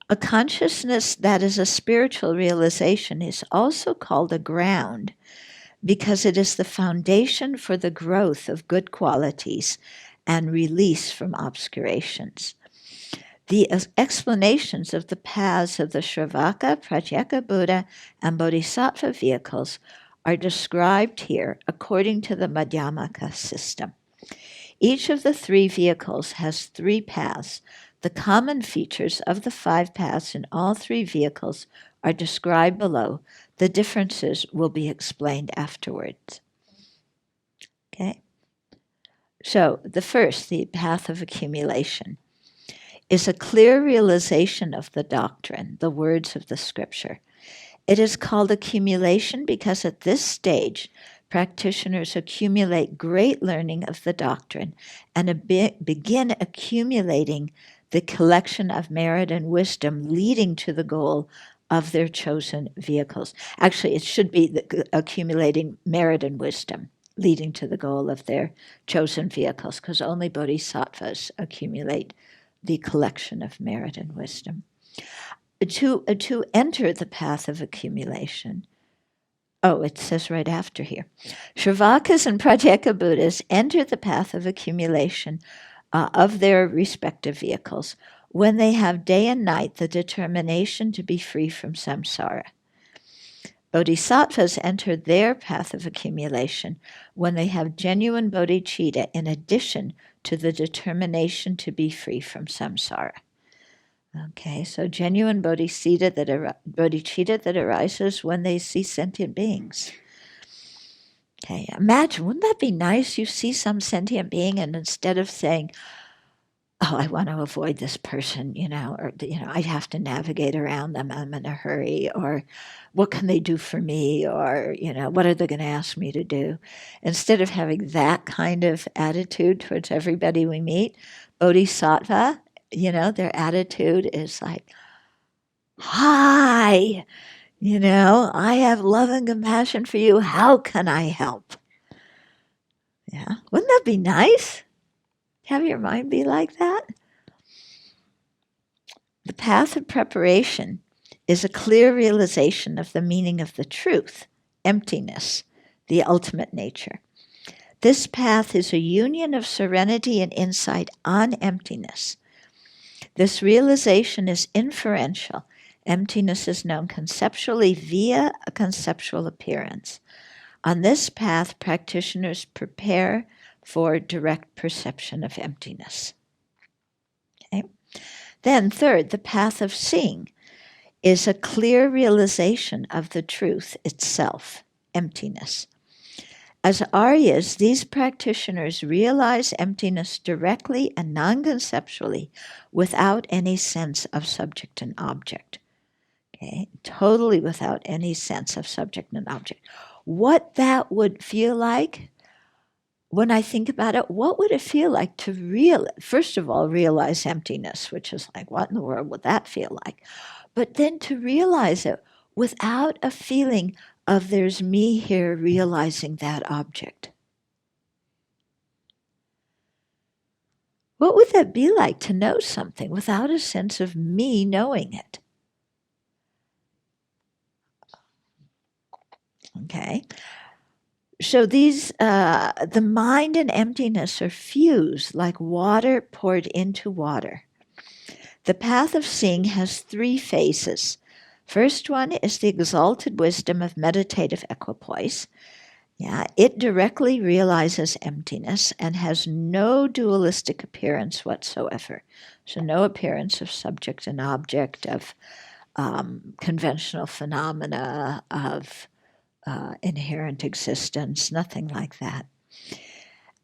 A consciousness that is a spiritual realization is also called a ground because it is the foundation for the growth of good qualities and release from obscurations. The explanations of the paths of the Shravaka, Pratyeka Buddha, and Bodhisattva vehicles are described here according to the Madhyamaka system. Each of the three vehicles has three paths. The common features of the 5 paths in all 3 vehicles are described below. The differences will be explained afterwards. Okay? So, the first, the path of accumulation, is a clear realization of the doctrine, the words of the scripture. It is called accumulation because at this stage, practitioners accumulate great learning of the doctrine and begin accumulating the collection of merit and wisdom leading to the goal of their chosen vehicles. Actually, it should be accumulating merit and wisdom. leading to the goal of their chosen vehicles, because only bodhisattvas accumulate the collection of merit and wisdom. To enter the path of accumulation, it says right after here, Shravakas and Pratyeka Buddhas enter the path of accumulation of their respective vehicles when they have day and night the determination to be free from samsara. Bodhisattvas enter their path of accumulation when they have genuine bodhicitta in addition to the determination to be free from samsara. Okay, so genuine bodhicitta that arises when they see sentient beings. Okay, imagine, wouldn't that be nice? You see some sentient being, and instead of saying, I want to avoid this person, or, I have to navigate around them, I'm in a hurry, or what can they do for me, or, what are they going to ask me to do? Instead of having that kind of attitude towards everybody we meet, bodhisattva, their attitude is like, hi, I have love and compassion for you. How can I help? Yeah, wouldn't that be nice? Have your mind be like that? The path of preparation is a clear realization of the meaning of the truth, emptiness, the ultimate nature. This path is a union of serenity and insight on emptiness. This realization is inferential. Emptiness is known conceptually via a conceptual appearance. On this path, practitioners prepare for direct perception of emptiness. Okay. Then third, the path of seeing is a clear realization of the truth itself, emptiness. As Aryas, these practitioners realize emptiness directly and non-conceptually without any sense of subject and object. Okay, totally without any sense of subject and object. What that would feel like, when I think about it, what would it feel like to first of all, realize emptiness, which is like, what in the world would that feel like? But then to realize it without a feeling of there's me here realizing that object. What would that be like to know something without a sense of me knowing it? Okay. So these, the mind and emptiness are fused like water poured into water. The path of seeing has three phases. First one is the exalted wisdom of meditative equipoise. Yeah, it directly realizes emptiness and has no dualistic appearance whatsoever. So no appearance of subject and object, of conventional phenomena, of inherent existence, nothing like that.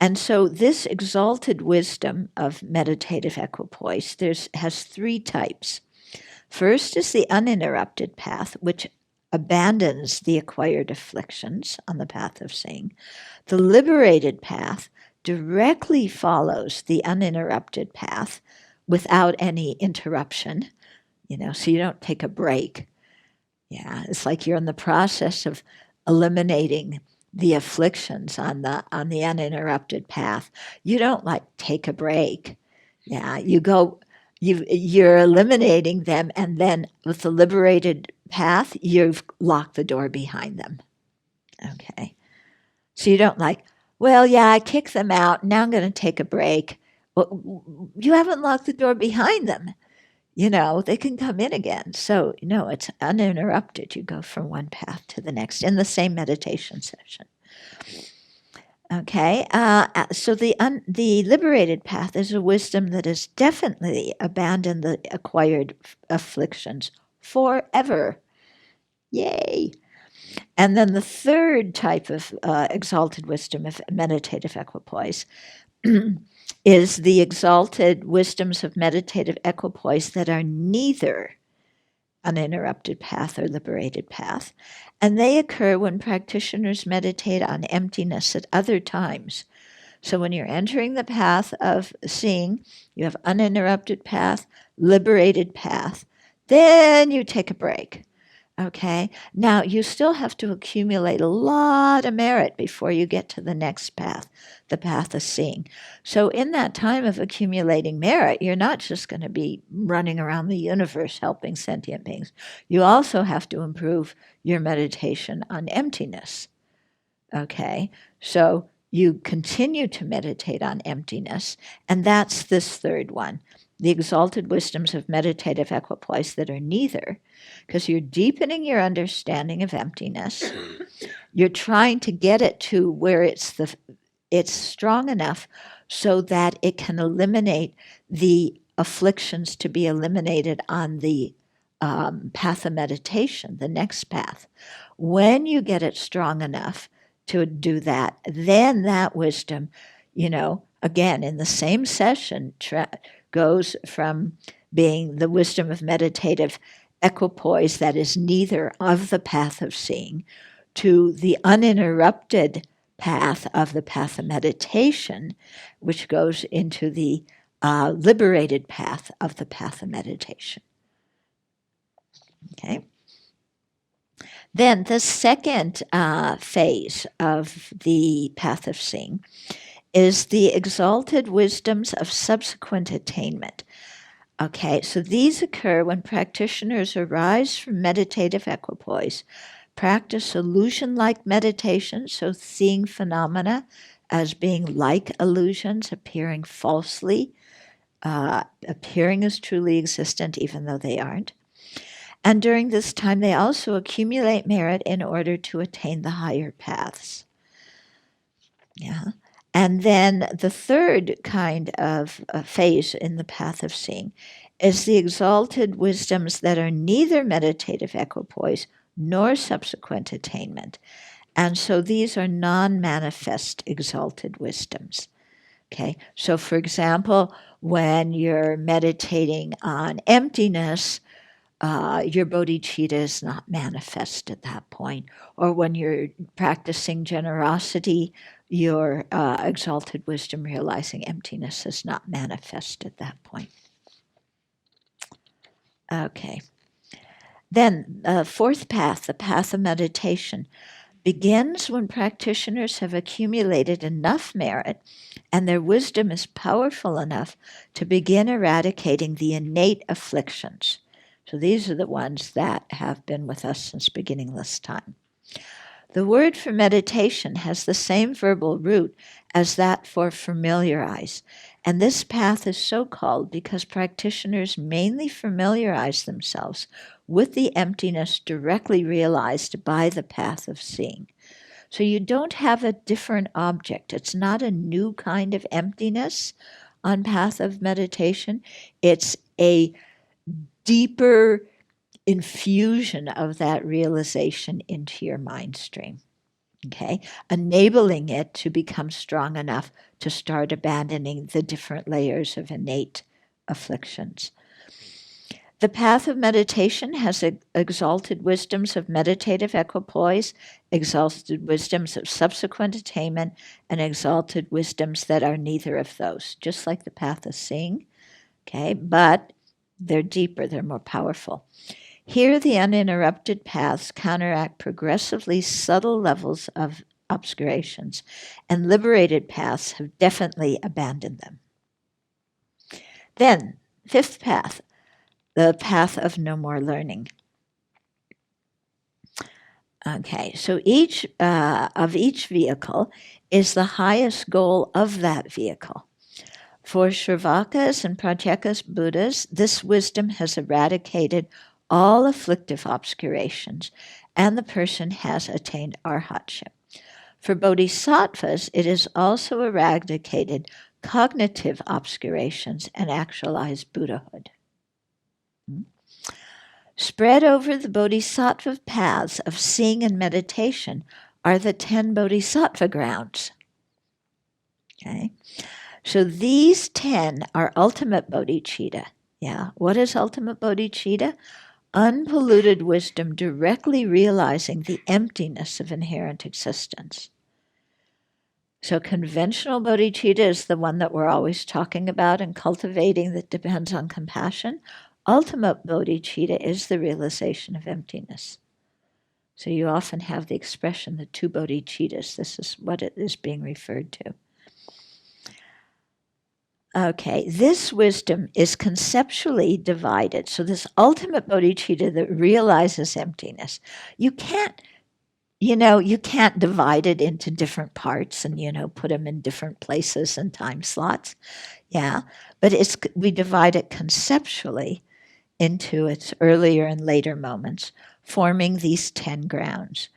And so this exalted wisdom of meditative equipoise has three types. First is the uninterrupted path, which abandons the acquired afflictions on the path of seeing. The liberated path directly follows the uninterrupted path without any interruption, so you don't take a break. Yeah, it's like you're in the process of eliminating the afflictions on the uninterrupted path. You don't take a break. Yeah, you're eliminating them, and then with the liberated path, you've locked the door behind them. Okay. So you don't I kicked them out, now I'm going to take a break. Well, you haven't locked the door behind them. They can come in again. So, it's uninterrupted. You go from one path to the next in the same meditation session. Okay, so the liberated path is a wisdom that has definitely abandoned the acquired afflictions forever. Yay! And then the third type of exalted wisdom of meditative equipoise is the exalted wisdoms of meditative equipoise that are neither uninterrupted path or liberated path. And they occur when practitioners meditate on emptiness at other times. So when you're entering the path of seeing, you have uninterrupted path, liberated path. Then you take a break. Okay, now you still have to accumulate a lot of merit before you get to the next path, the path of seeing. So, in that time of accumulating merit, you're not just going to be running around the universe helping sentient beings. You also have to improve your meditation on emptiness. Okay, so you continue to meditate on emptiness, and that's this third one, the exalted wisdoms of meditative equipoise that are neither, because you're deepening your understanding of emptiness. You're trying to get it to where it's strong enough so that it can eliminate the afflictions to be eliminated on the path of meditation, the next path. When you get it strong enough to do that, then that wisdom, again, in the same session, goes from being the wisdom of meditative equipoise that is neither of the path of seeing to the uninterrupted path of the path of meditation, which goes into the liberated path of the path of meditation. Okay. Then the second phase of the path of seeing is the exalted wisdoms of subsequent attainment. Okay, so these occur when practitioners arise from meditative equipoise, practice illusion-like meditation, so seeing phenomena as being like illusions, appearing falsely, appearing as truly existent even though they aren't. And during this time, they also accumulate merit in order to attain the higher paths. Yeah. And then the third kind of phase in the path of seeing is the exalted wisdoms that are neither meditative equipoise nor subsequent attainment. And so these are non-manifest exalted wisdoms. Okay. So for example, when you're meditating on emptiness, your bodhicitta is not manifest at that point. Or when you're practicing generosity, your exalted wisdom realizing emptiness is not manifest at that point. Okay. Then the fourth path, the path of meditation, begins when practitioners have accumulated enough merit and their wisdom is powerful enough to begin eradicating the innate afflictions. So these are the ones that have been with us since beginningless time. The word for meditation has the same verbal root as that for familiarize, and this path is so called because practitioners mainly familiarize themselves with the emptiness directly realized by the path of seeing. So you don't have a different object. It's not a new kind of emptiness on path of meditation. It's a deeper infusion of that realization into your mind stream, okay? Enabling it to become strong enough to start abandoning the different layers of innate afflictions. The path of meditation has exalted wisdoms of meditative equipoise, exalted wisdoms of subsequent attainment, and exalted wisdoms that are neither of those, just like the path of seeing, okay? But they're deeper, they're more powerful. Here, the uninterrupted paths counteract progressively subtle levels of obscurations, and liberated paths have definitely abandoned them. Then, fifth path, the path of no more learning. Okay, so each vehicle is the highest goal of that vehicle. For Shravakas and Pratyeka's Buddhas, this wisdom has eradicated all afflictive obscurations, and the person has attained arhatship. For bodhisattvas, it has also eradicated cognitive obscurations and actualized Buddhahood. Spread over the bodhisattva paths of seeing and meditation are the 10 bodhisattva grounds. Okay? So these 10 are ultimate bodhicitta. Yeah. What is ultimate bodhicitta? Unpolluted wisdom directly realizing the emptiness of inherent existence. So conventional bodhicitta is the one that we're always talking about and cultivating that depends on compassion. Ultimate bodhicitta is the realization of emptiness. So you often have the expression, the two bodhicittas. This is what it is being referred to. Okay, this wisdom is conceptually divided. So this ultimate bodhicitta that realizes emptiness, you can't divide it into different parts and, put them in different places and time slots. Yeah, but we divide it conceptually into its earlier and later moments, forming these 10 grounds.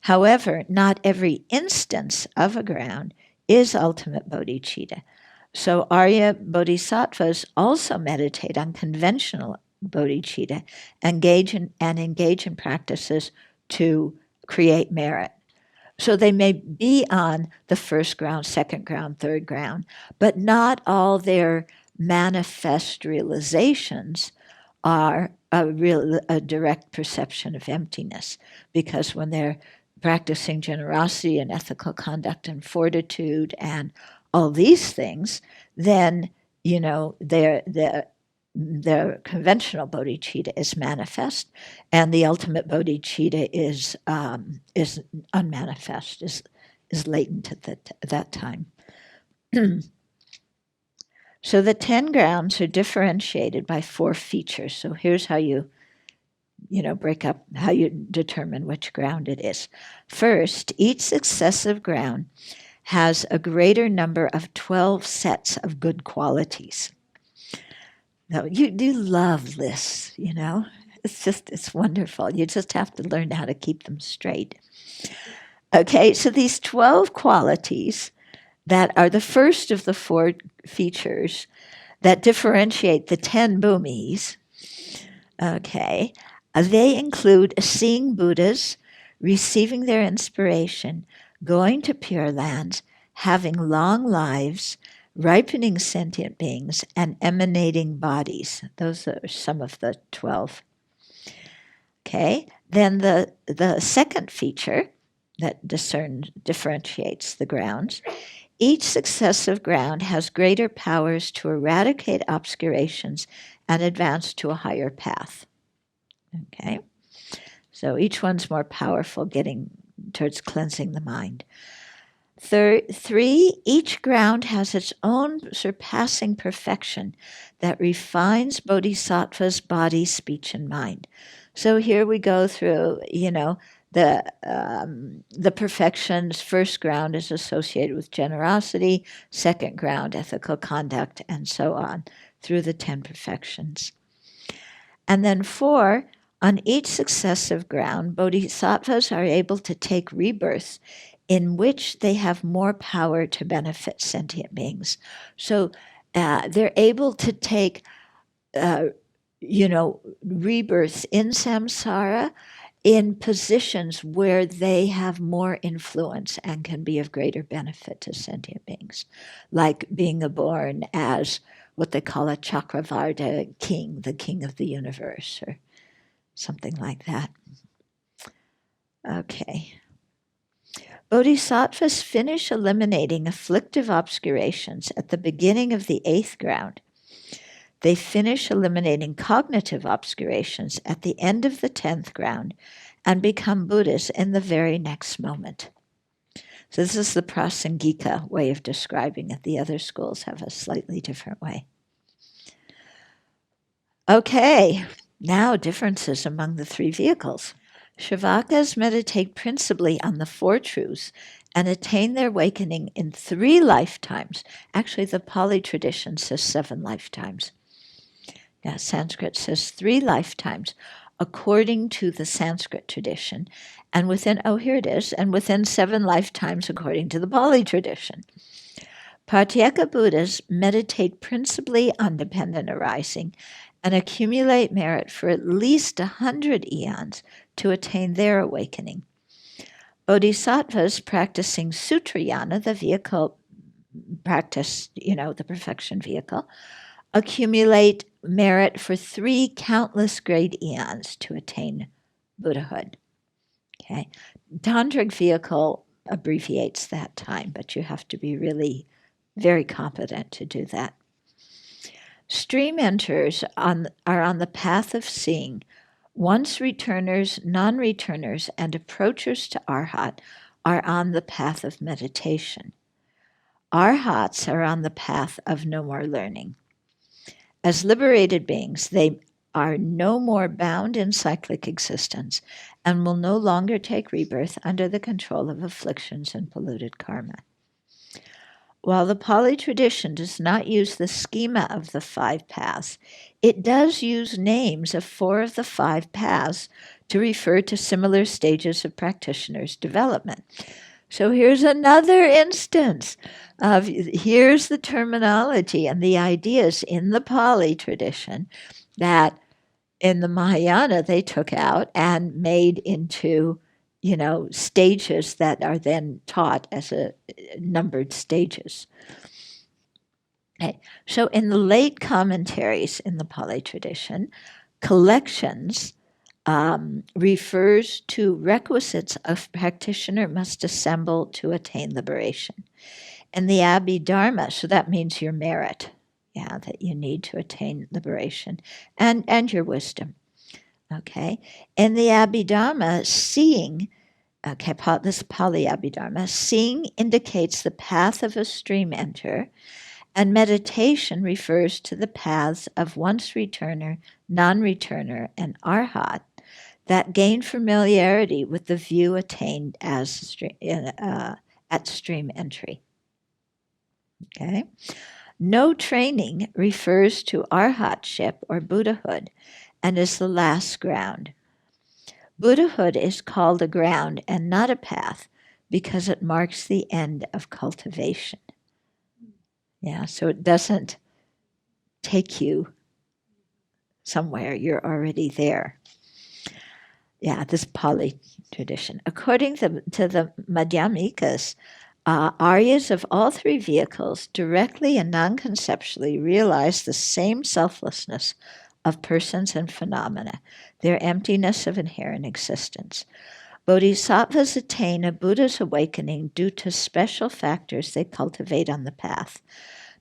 However, not every instance of a ground is ultimate bodhicitta. So Arya bodhisattvas also meditate on conventional bodhicitta and engage in practices to create merit. So they may be on the first ground, second ground, third ground, but not all their manifest realizations are a direct perception of emptiness, because when they're practicing generosity and ethical conduct and fortitude and all these things, then the conventional bodhicitta is manifest, and the ultimate bodhicitta is unmanifest, is latent at that time. So the 10 grounds are differentiated by 4 features. So here's how you break up, how you determine which ground it is. First, each successive ground has a greater number of 12 sets of good qualities. Now, you do love lists, It's wonderful. You just have to learn how to keep them straight. Okay, so these 12 qualities that are the first of the 4 features that differentiate the 10 bhumis, okay, they include seeing Buddhas, receiving their inspiration, going to Pure Lands, having long lives, ripening sentient beings, and emanating bodies. Those are some of the 12. Okay, then the second feature that differentiates the grounds, each successive ground has greater powers to eradicate obscurations and advance to a higher path. Okay, so each one's more powerful, getting towards cleansing the mind. 3, each ground has its own surpassing perfection that refines bodhisattva's body, speech, and mind. So here we go through, the perfections. First ground is associated with generosity, second ground, ethical conduct, and so on, through the 10 perfections. And then 4, on each successive ground, bodhisattvas are able to take rebirths in which they have more power to benefit sentient beings. So they're able to take, rebirths in samsara in positions where they have more influence and can be of greater benefit to sentient beings, like being born as what they call a Chakravarta king, the king of the universe, or something like that. Okay. Bodhisattvas finish eliminating afflictive obscurations at the beginning of the 8th ground. They finish eliminating cognitive obscurations at the end of the 10th ground and become Buddhas in the very next moment. So this is the Prasangika way of describing it. The other schools have a slightly different way. Okay, now differences among the 3 vehicles. Shravakas meditate principally on the 4 truths and attain their awakening in 3 lifetimes. Actually, the Pali tradition says 7 lifetimes. Yeah, Sanskrit says 3 lifetimes, according to the Sanskrit tradition, and within 7 lifetimes according to the Pali tradition. Pratyeka Buddhas meditate principally on dependent arising and accumulate merit for at least 100 eons to attain their awakening. Bodhisattvas practicing Sutrayana, the vehicle practice, the perfection vehicle, accumulate merit for 3 countless great eons to attain Buddhahood. Okay, Tantric vehicle abbreviates that time, but you have to be really very competent to do that. Stream enters are on the path of seeing, Once returners, non-returners, and approachers to Arhat are on the path of meditation. Arhats are on the path of no more learning. As liberated beings, they are no more bound in cyclic existence and will no longer take rebirth under the control of afflictions and polluted karma. While the Pali tradition does not use the schema of the 5 paths, it does use names of 4 of the 5 paths to refer to similar stages of practitioners' development. So here's another instance of here's the terminology and the ideas in the Pali tradition that in the Mahayana they took out and made into stages that are then taught as numbered stages. Okay. So in the late commentaries in the Pali tradition, collections refers to requisites a practitioner must assemble to attain liberation. In the Abbey Dharma, so that means your merit, that you need to attain liberation, and your wisdom. Okay. In the Abhidharma, seeing, this Pali Abhidharma, seeing indicates the path of a stream enter, and meditation refers to the paths of once returner, non-returner, and arhat that gain familiarity with the view attained as at stream entry. Okay. No training refers to arhatship or Buddhahood and is the last ground. Buddhahood is called a ground and not a path because it marks the end of cultivation. So it doesn't take you somewhere, you're already there. This Pali tradition. According to the Madhyamikas, Aryas of all 3 vehicles directly and non-conceptually realize the same selflessness of persons and phenomena, their emptiness of inherent existence. Bodhisattvas attain a Buddha's awakening due to special factors they cultivate on the path.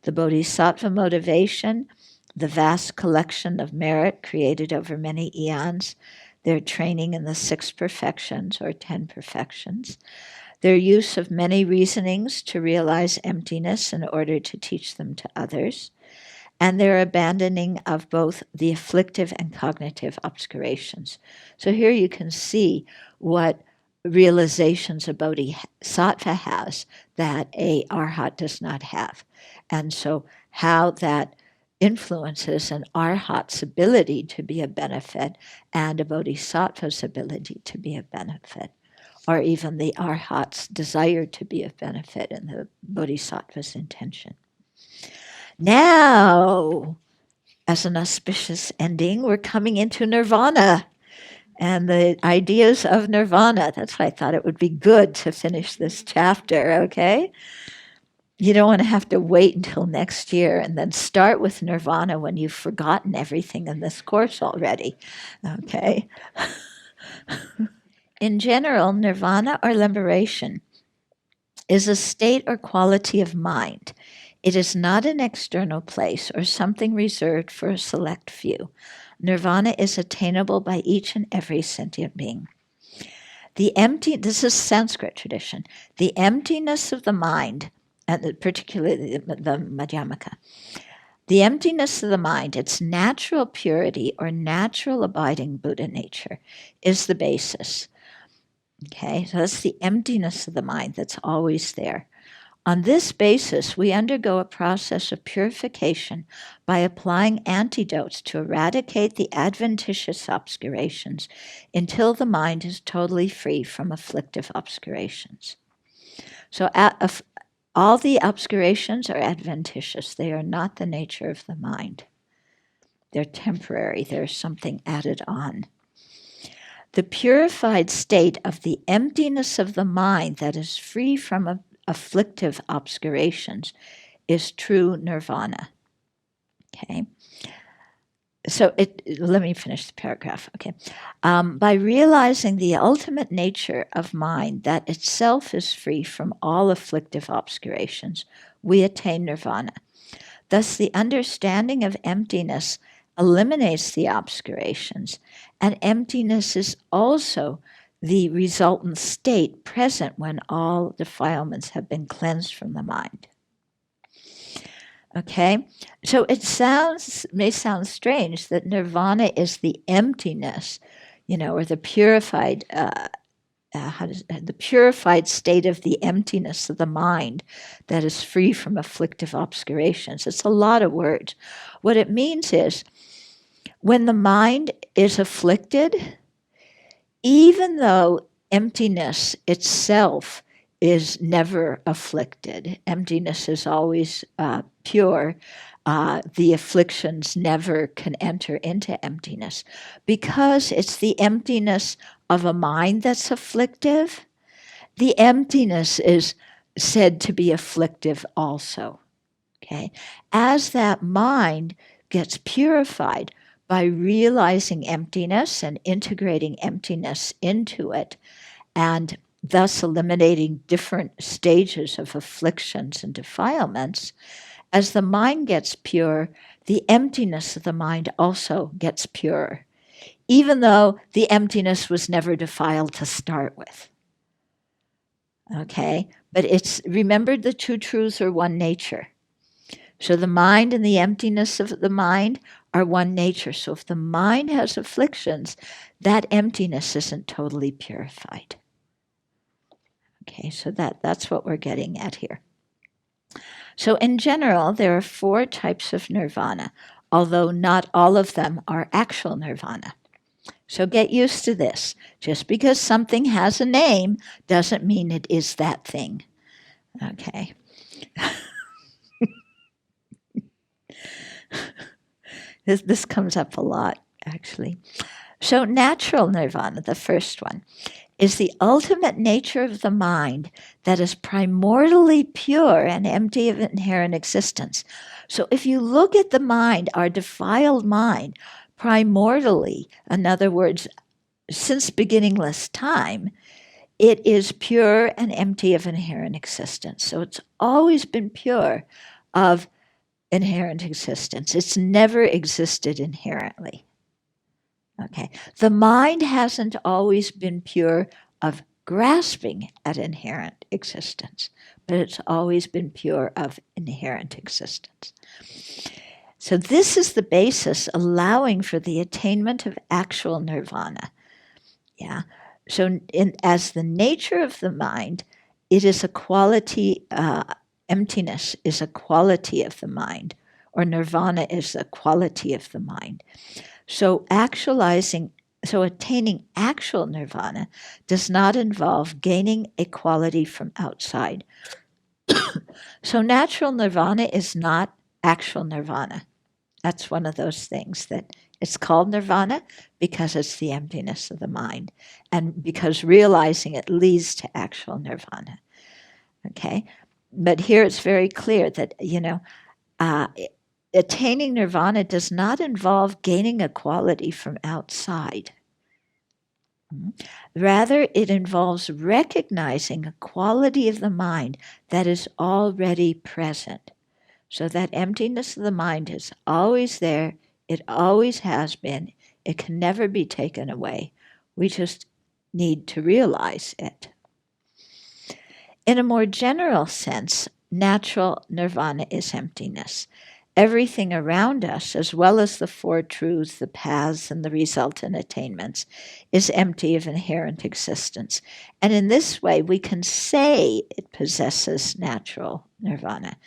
The Bodhisattva motivation, the vast collection of merit created over many eons, their training in the 6 perfections or 10 perfections, their use of many reasonings to realize emptiness in order to teach them to others, and their abandoning of both the afflictive and cognitive obscurations. So here you can see what realizations a bodhisattva has that a arhat does not have. And so how that influences an arhat's ability to be a benefit and a bodhisattva's ability to be a benefit, or even the arhat's desire to be of benefit and the bodhisattva's intention. Now, as an auspicious ending, we're coming into nirvana and the ideas of nirvana. That's why I thought it would be good to finish this chapter, okay? You don't want to have to wait until next year and then start with nirvana when you've forgotten everything in this course already, okay? In general, nirvana or liberation is a state or quality of mind. It is not an external place or something reserved for a select few. Nirvana is attainable by each and every sentient being. This is Sanskrit tradition, the emptiness of the mind, and particularly the Madhyamaka, the emptiness of the mind, its natural purity or natural abiding Buddha nature, is the basis. Okay, so that's the emptiness of the mind that's always there. On this basis, we undergo a process of purification by applying antidotes to eradicate the adventitious obscurations until the mind is totally free from afflictive obscurations. So all the obscurations are adventitious. They are not the nature of the mind. They're temporary. There's something added on. The purified state of the emptiness of the mind that is free from afflictive obscurations is true nirvana. Okay. So let me finish the paragraph. Okay. By realizing the ultimate nature of mind that itself is free from all afflictive obscurations, we attain nirvana. Thus, the understanding of emptiness eliminates the obscurations, and emptiness is also the resultant state present when all defilements have been cleansed from the mind. Okay, so it may sound strange that nirvana is the emptiness, or the purified, the purified state of the emptiness of the mind that is free from afflictive obscurations. It's a lot of words. What it means is, when the mind is afflicted, even though emptiness itself is never afflicted, emptiness is always pure, the afflictions never can enter into emptiness. Because it's the emptiness of a mind that's afflictive, the emptiness is said to be afflictive also. Okay? As that mind gets purified by realizing emptiness and integrating emptiness into it, and thus eliminating different stages of afflictions and defilements, as the mind gets pure, the emptiness of the mind also gets pure, even though the emptiness was never defiled to start with. Okay? But remember, the two truths are one nature. So the mind and the emptiness of the mind are one nature. So if the mind has afflictions, that emptiness isn't totally purified. Okay, so that's what we're getting at here. So in general, there are 4 types of nirvana, although not all of them are actual nirvana. So get used to this. Just because something has a name doesn't mean it is that thing. Okay. This comes up a lot, actually. So natural nirvana, the first one, is the ultimate nature of the mind that is primordially pure and empty of inherent existence. So if you look at the mind, our defiled mind, primordially, in other words, since beginningless time, it is pure and empty of inherent existence. So it's always been pure of inherent existence. It's never existed inherently. Okay. The mind hasn't always been pure of grasping at inherent existence, but it's always been pure of inherent existence. So this is the basis allowing for the attainment of actual nirvana. Yeah. So as the nature of the mind, it is a quality, emptiness is a quality of the mind, or nirvana is a quality of the mind. So attaining actual nirvana does not involve gaining a quality from outside. So natural nirvana is not actual nirvana. That's one of those things that it's called nirvana because it's the emptiness of the mind, and because realizing it leads to actual nirvana. Okay? But here it's very clear that, attaining nirvana does not involve gaining a quality from outside. Rather, it involves recognizing a quality of the mind that is already present. So that emptiness of the mind is always there. It always has been. It can never be taken away. We just need to realize it. In a more general sense, natural nirvana is emptiness. Everything around us, as well as the 4 truths, the paths, and the resultant attainments, is empty of inherent existence. And in this way, we can say it possesses natural nirvana.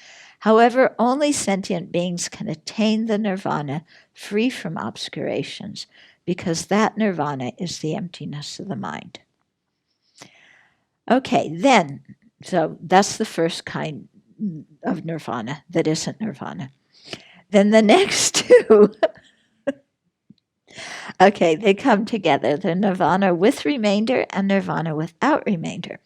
However, only sentient beings can attain the nirvana free from obscurations, because that nirvana is the emptiness of the mind. Okay, then, so that's the first kind of nirvana that isn't nirvana. Then the next 2, okay, they come together. The nirvana with remainder and nirvana without remainder.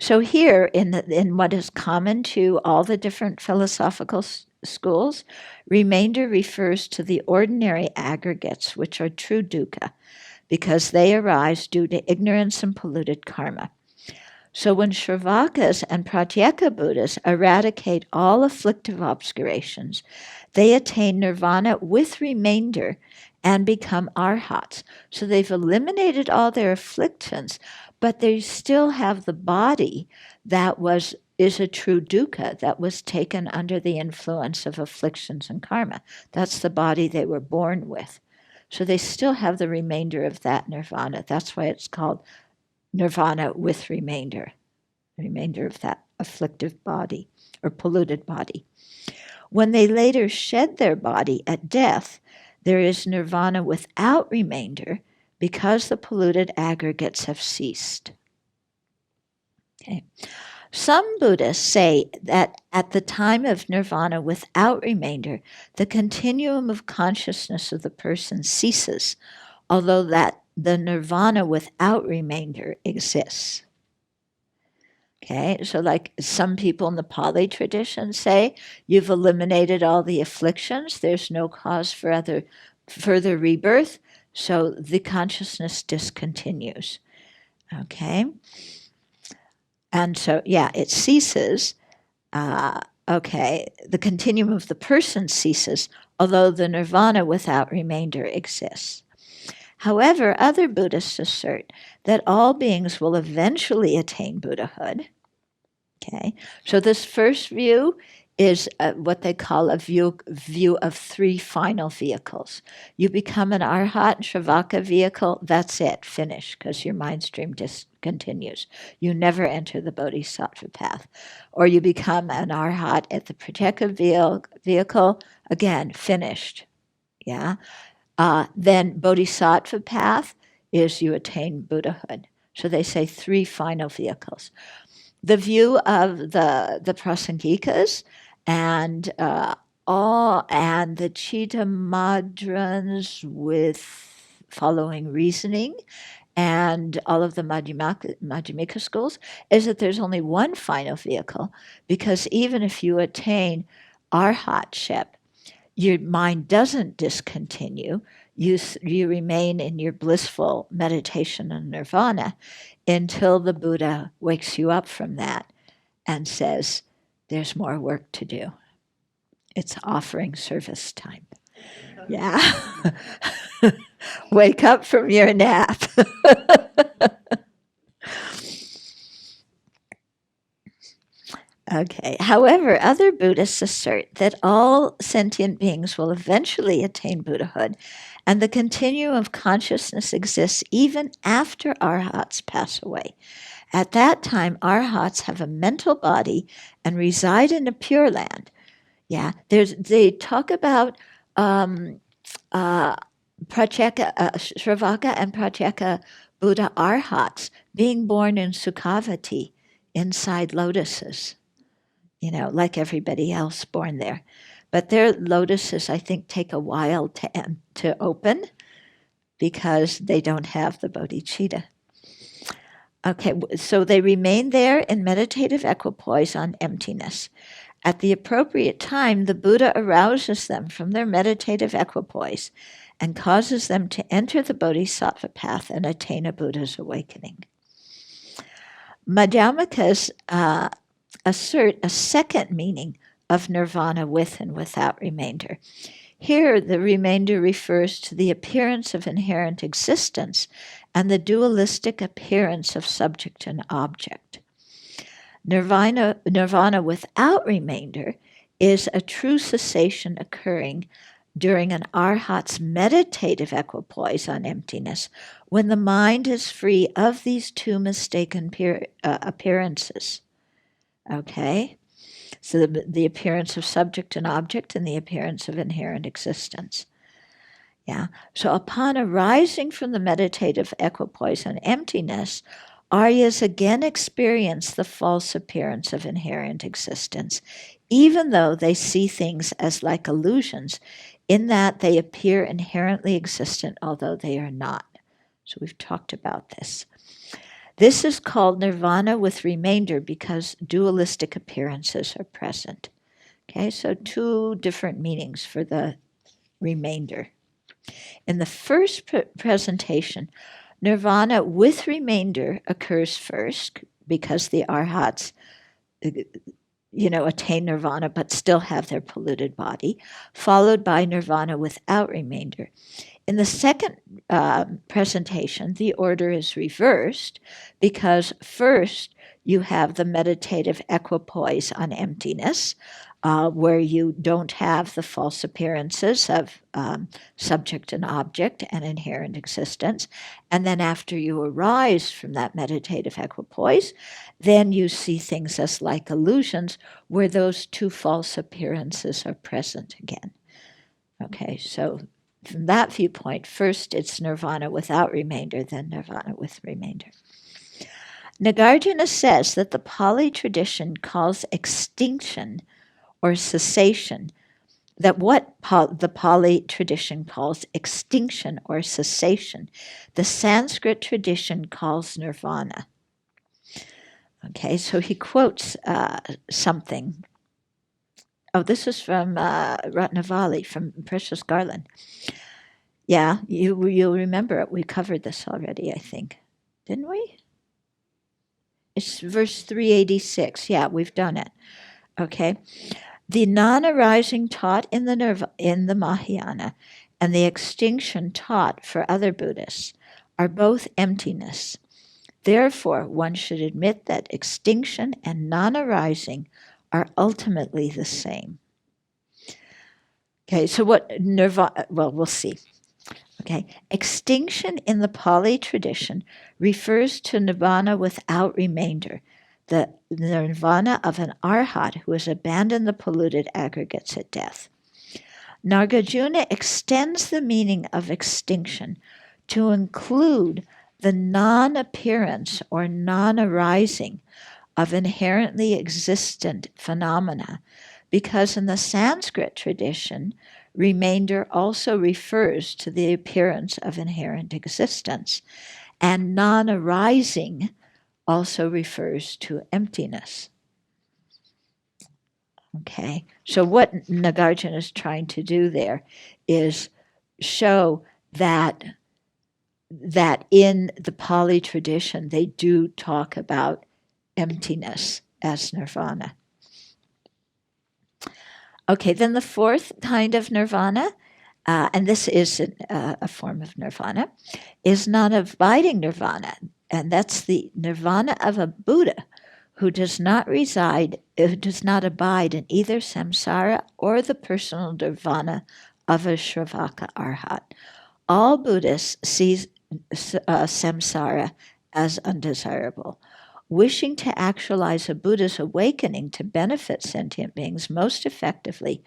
So here, in what is common to all the different philosophical schools, remainder refers to the ordinary aggregates, which are true dukkha, because they arise due to ignorance and polluted karma. So when Shravakas and Pratyeka Buddhas eradicate all afflictive obscurations, they attain nirvana with remainder and become arhats. So they've eliminated all their afflictions, but they still have the body that is a true dukkha, that was taken under the influence of afflictions and karma. That's the body they were born with. So they still have the remainder of that nirvana. That's why it's called nirvana with remainder of that afflictive body or polluted body. When they later shed their body at death, there is nirvana without remainder because the polluted aggregates have ceased. Okay. Some Buddhists say that at the time of nirvana without remainder, the continuum of consciousness of the person ceases, although that the nirvana without remainder exists. Okay, so like some people in the Pali tradition say, you've eliminated all the afflictions, there's no cause for further rebirth, so the consciousness discontinues. Okay, and so, it ceases. The continuum of the person ceases, although the nirvana without remainder exists. However, other Buddhists assert that all beings will eventually attain Buddhahood. Okay, so this first view is what they call a view of three final vehicles. You become an arhat Shravaka vehicle, that's it, finish, because your mind stream discontinues. You never enter the bodhisattva path. Or you become an arhat at the Pratyeka vehicle, again, finished. Yeah. Then bodhisattva path is you attain Buddhahood. So they say three final vehicles. The view of the Prasangikas and the Chittamadrans with following reasoning and all of the Madhyamika schools is that there's only one final vehicle, because even if you attain arhatship, your mind doesn't discontinue. You remain in your blissful meditation and nirvana until the Buddha wakes you up from that and says, there's more work to do. It's offering service time. Yeah. Wake up from your nap. Okay. However, other Buddhists assert that all sentient beings will eventually attain Buddhahood, and the continuum of consciousness exists even after arhats pass away. At that time, arhats have a mental body and reside in a pure land. Yeah, they talk about Shravaka and Pratyeka Buddha arhats being born in Sukhavati, inside lotuses, like everybody else born there. But their lotuses, I think, take a while to open because they don't have the bodhicitta. Okay, so they remain there in meditative equipoise on emptiness. At the appropriate time, the Buddha arouses them from their meditative equipoise and causes them to enter the bodhisattva path and attain a Buddha's awakening. Madhyamikas assert a second meaning of nirvana with and without remainder. Here, the remainder refers to the appearance of inherent existence and the dualistic appearance of subject and object. Nirvana without remainder is a true cessation occurring during an arhat's meditative equipoise on emptiness, when the mind is free of these two mistaken appearances. Okay? So the appearance of subject and object and the appearance of inherent existence. Yeah. So upon arising from the meditative equipoise on emptiness, Aryas again experience the false appearance of inherent existence, even though they see things as like illusions, in that they appear inherently existent, although they are not. So we've talked about this. This is called nirvana with remainder because dualistic appearances are present. Okay, so two different meanings for the remainder. In the first presentation, nirvana with remainder occurs first because the arhats, attain nirvana but still have their polluted body, followed by nirvana without remainder. In the second presentation, the order is reversed because first you have the meditative equipoise on emptiness, where you don't have the false appearances of subject and object and inherent existence. And then after you arise from that meditative equipoise, then you see things as like illusions where those two false appearances are present again. Okay, so from that viewpoint, first it's nirvana without remainder, then nirvana with remainder. Nagarjuna says that the Pali tradition calls extinction or cessation, that what the Pali tradition calls extinction or cessation, the Sanskrit tradition calls nirvana. Okay, so he quotes something. Oh, this is from Ratnavali, from Precious Garland. Yeah, you'll remember it. We covered this already, I think. Didn't we? It's verse 386. Yeah, we've done it. Okay. The non-arising taught in the Mahayana and the extinction taught for other Buddhists are both emptiness. Therefore, one should admit that extinction and non-arising are ultimately the same. Okay, so what nirvana, well, we'll see. Okay, extinction in the Pali tradition refers to nirvana without remainder, the nirvana of an arhat who has abandoned the polluted aggregates at death. Nagarjuna extends the meaning of extinction to include the non-appearance or non-arising of inherently existent phenomena, because in the Sanskrit tradition, remainder also refers to the appearance of inherent existence, and non-arising also refers to emptiness. Okay, so what Nagarjuna is trying to do there is show that in the Pali tradition they do talk about emptiness as nirvana. Okay, then the fourth kind of nirvana, and this is a form of nirvana, is non-abiding nirvana, and that's the nirvana of a Buddha who does not abide in either samsara or the personal nirvana of a Shravaka Arhat. All Buddhists see samsara as undesirable. Wishing to actualize a Buddha's awakening to benefit sentient beings most effectively,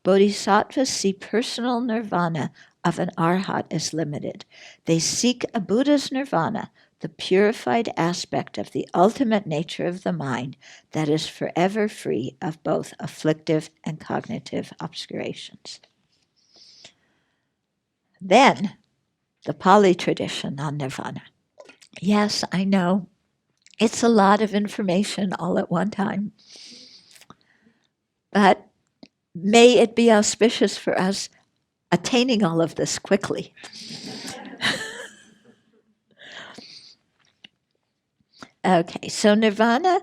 bodhisattvas see personal nirvana of an arhat as limited. They seek a Buddha's nirvana, the purified aspect of the ultimate nature of the mind that is forever free of both afflictive and cognitive obscurations. Then, the Pali tradition on nirvana. Yes, I know. It's a lot of information all at one time. But may it be auspicious for us attaining all of this quickly. Okay, so nirvana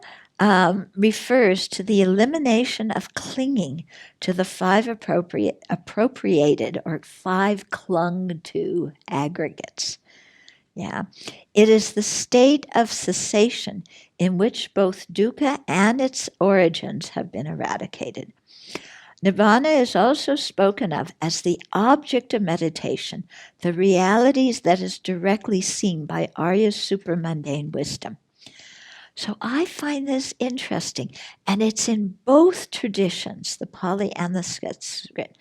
refers to the elimination of clinging to the five appropriated or five clung to aggregates. Yeah, it is the state of cessation in which both dukkha and its origins have been eradicated. Nirvana is also spoken of as the object of meditation, the realities that is directly seen by Arya's supramundane wisdom. So I find this interesting, and it's in both traditions, the Pali and the Sanskrit.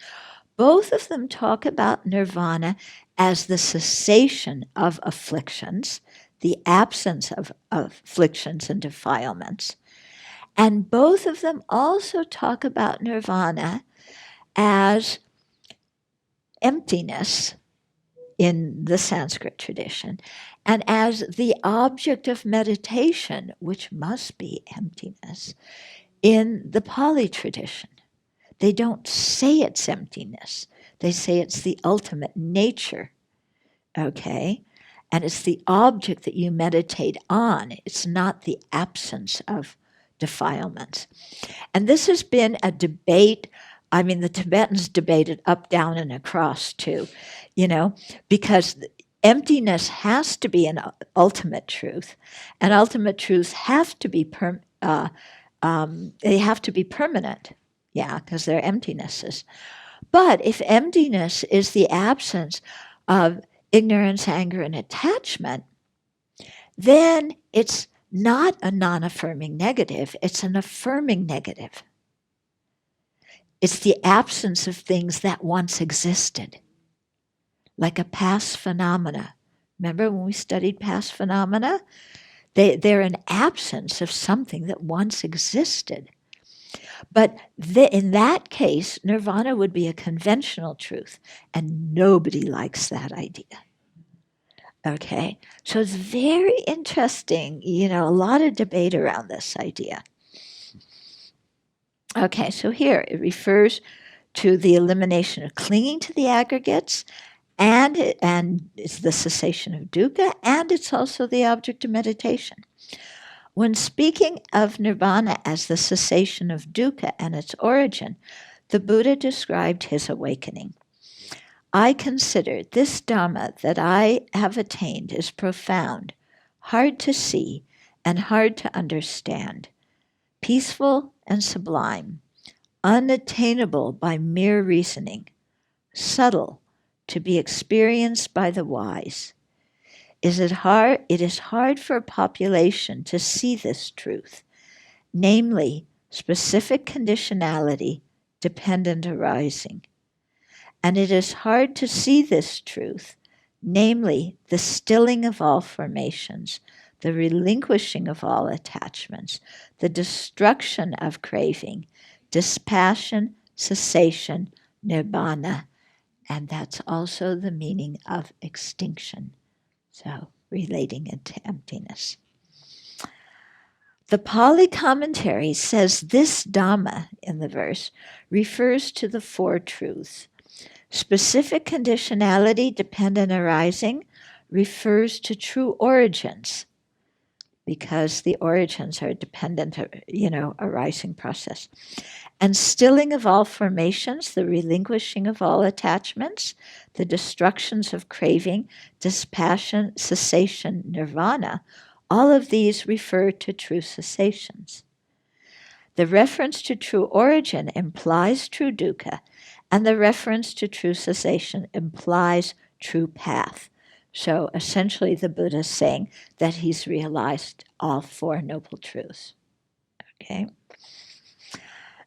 Both of them talk about nirvana as the cessation of afflictions, the absence of afflictions and defilements. And both of them also talk about nirvana as emptiness in the Sanskrit tradition, and as the object of meditation, which must be emptiness, in the Pali tradition. They don't say it's emptiness. They say it's the ultimate nature, okay? And it's the object that you meditate on. It's not the absence of defilements. And this has been a debate. I mean, the Tibetans debated up, down, and across too, because emptiness has to be an ultimate truth, and ultimate truths have to be they have to be permanent, because they're emptinesses. But if emptiness is the absence of ignorance, anger, and attachment, then it's not a non-affirming negative, it's an affirming negative. It's the absence of things that once existed, like a past phenomena. Remember when we studied past phenomena? They're an absence of something that once existed. But in that case, nirvana would be a conventional truth, and nobody likes that idea. Okay, so it's very interesting, a lot of debate around this idea. Okay, so here it refers to the elimination of clinging to the aggregates, and it's the cessation of dukkha, and it's also the object of meditation. When speaking of nirvana as the cessation of dukkha and its origin, the Buddha described his awakening. I consider this Dhamma that I have attained is profound, hard to see, and hard to understand, peaceful and sublime, unattainable by mere reasoning, subtle, to be experienced by the wise. It is hard for a population to see this truth, namely specific conditionality, dependent arising. And it is hard to see this truth, namely the stilling of all formations, the relinquishing of all attachments, the destruction of craving, dispassion, cessation, nibbana, and that's also the meaning of extinction. So, relating it to emptiness. The Pali commentary says this Dhamma in the verse refers to the four truths. Specific conditionality, dependent arising, refers to true origins, because the origins are dependent, arising process. And stilling of all formations, the relinquishing of all attachments, the destructions of craving, dispassion, cessation, nirvana, all of these refer to true cessations. The reference to true origin implies true dukkha, and the reference to true cessation implies true path. So essentially the Buddha is saying that he's realized all four noble truths. Okay?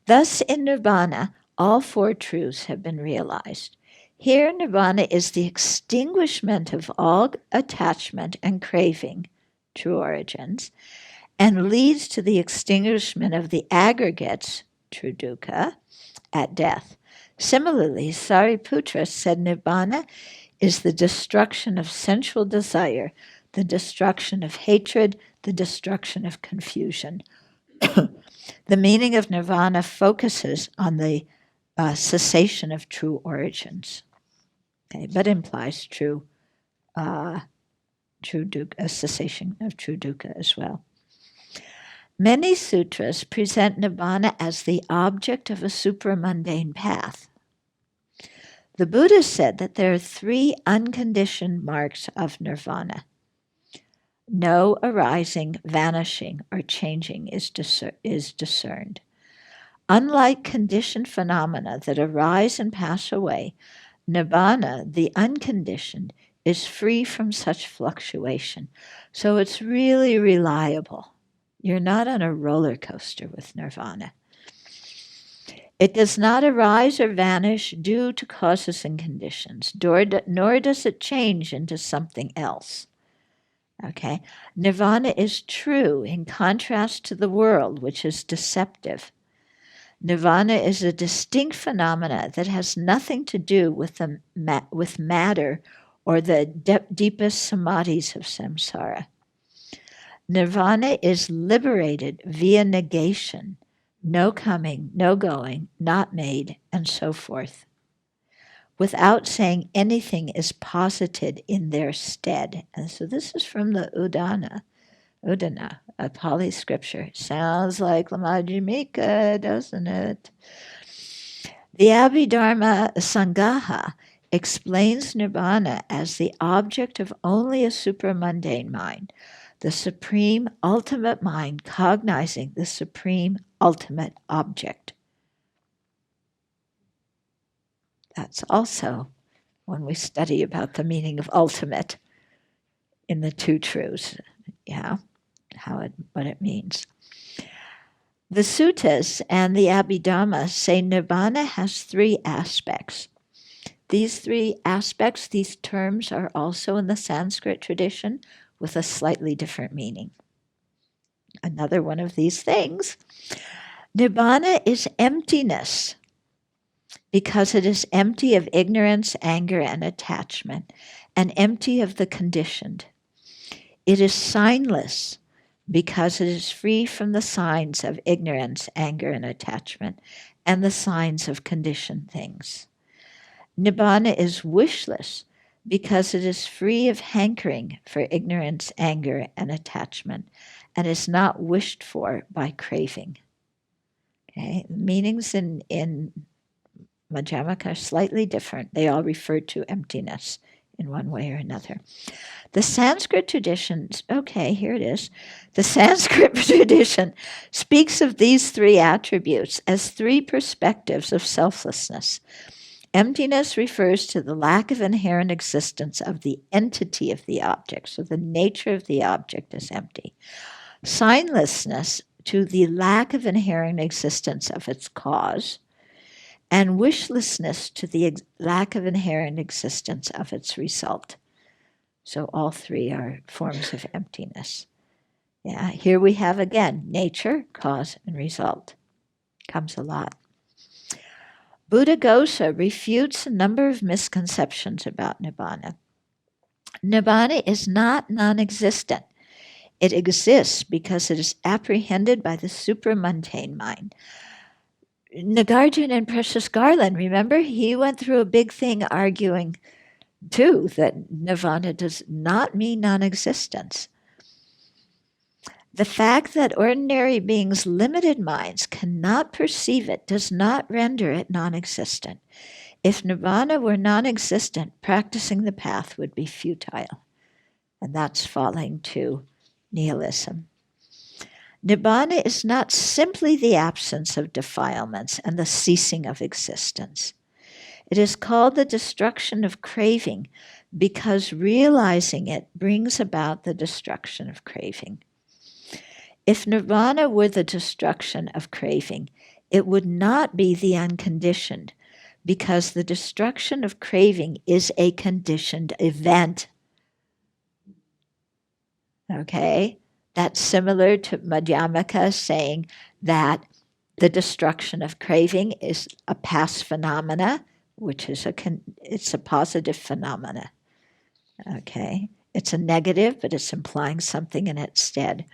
Thus in nirvana, all four truths have been realized. Here nirvana is the extinguishment of all attachment and craving, true origins, and leads to the extinguishment of the aggregates, true dukkha, at death. Similarly, Sariputra said nirvana is the destruction of sensual desire, the destruction of hatred, the destruction of confusion. The meaning of nirvana focuses on the cessation of true origins, but implies true dukkha, cessation of true dukkha as well. Many sutras present nirvana as the object of a supramundane path. The Buddha said that there are three unconditioned marks of nirvana. No arising, vanishing, or changing is discerned. Unlike conditioned phenomena that arise and pass away, nibbana, the unconditioned, is free from such fluctuation. So it's really reliable. You're not on a roller coaster with nirvana. It does not arise or vanish due to causes and conditions, nor does it change into something else. Okay? Nirvana is true in contrast to the world, which is deceptive. Nirvana is a distinct phenomena that has nothing to do with matter or the deepest samadhis of samsara. Nirvana is liberated via negation, no coming, no going, not made, and so forth. without saying anything is posited in their stead. And so this is from the Udana, a Pali scripture. Sounds like La Majjhimika, doesn't it? The Abhidharma Sangaha explains Nibbana as the object of only a supramundane mind, the supreme ultimate mind cognizing the supreme ultimate object. That's also when we study about the meaning of ultimate in the two truths, what it means. The suttas and the Abhidhamma say Nibbana has three aspects. These three aspects, these terms, are also in the Sanskrit tradition with a slightly different meaning. Another one of these things. Nibbana is emptiness because it is empty of ignorance, anger, and attachment, and empty of the conditioned. It is signless because it is free from the signs of ignorance, anger, and attachment, and the signs of conditioned things. Nibbana is wishless because it is free of hankering for ignorance, anger, and attachment, and is not wished for by craving. Okay, meanings in Madhyamaka are slightly different. They all refer to emptiness in one way or another. The Sanskrit traditions, here it is. The Sanskrit tradition speaks of these three attributes as three perspectives of selflessness. Emptiness refers to the lack of inherent existence of the entity of the object, so the nature of the object is empty. Signlessness to the lack of inherent existence of its cause, and wishlessness to the lack of inherent existence of its result. So all three are forms of emptiness. Here we have again nature, cause, and result. Comes a lot. Buddhaghosa refutes a number of misconceptions about Nibbana. Nibbana is not non-existent. It exists because it is apprehended by the supramundane mind. Nagarjuna and Precious Garland, remember, he went through a big thing arguing too that nirvana does not mean non-existence. The fact that ordinary beings' limited minds cannot perceive it does not render it non-existent. If nirvana were non-existent, practicing the path would be futile. And that's falling to nihilism. Nibbana is not simply the absence of defilements and the ceasing of existence. It is called the destruction of craving because realizing it brings about the destruction of craving. If nirvana were the destruction of craving, it would not be the unconditioned, because the destruction of craving is a conditioned event. Okay? That's similar to Madhyamaka saying that the destruction of craving is a past phenomena, which is it's a positive phenomena. Okay? It's a negative, but it's implying something in its stead.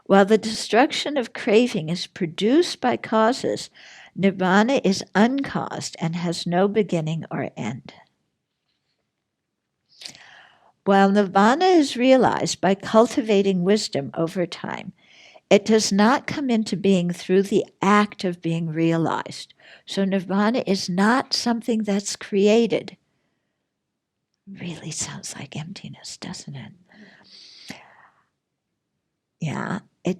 While the destruction of craving is produced by causes, nirvana is uncaused and has no beginning or end. While nirvana is realized by cultivating wisdom over time, it does not come into being through the act of being realized. So nirvana is not something that's created. Really sounds like emptiness, doesn't it? Yeah, it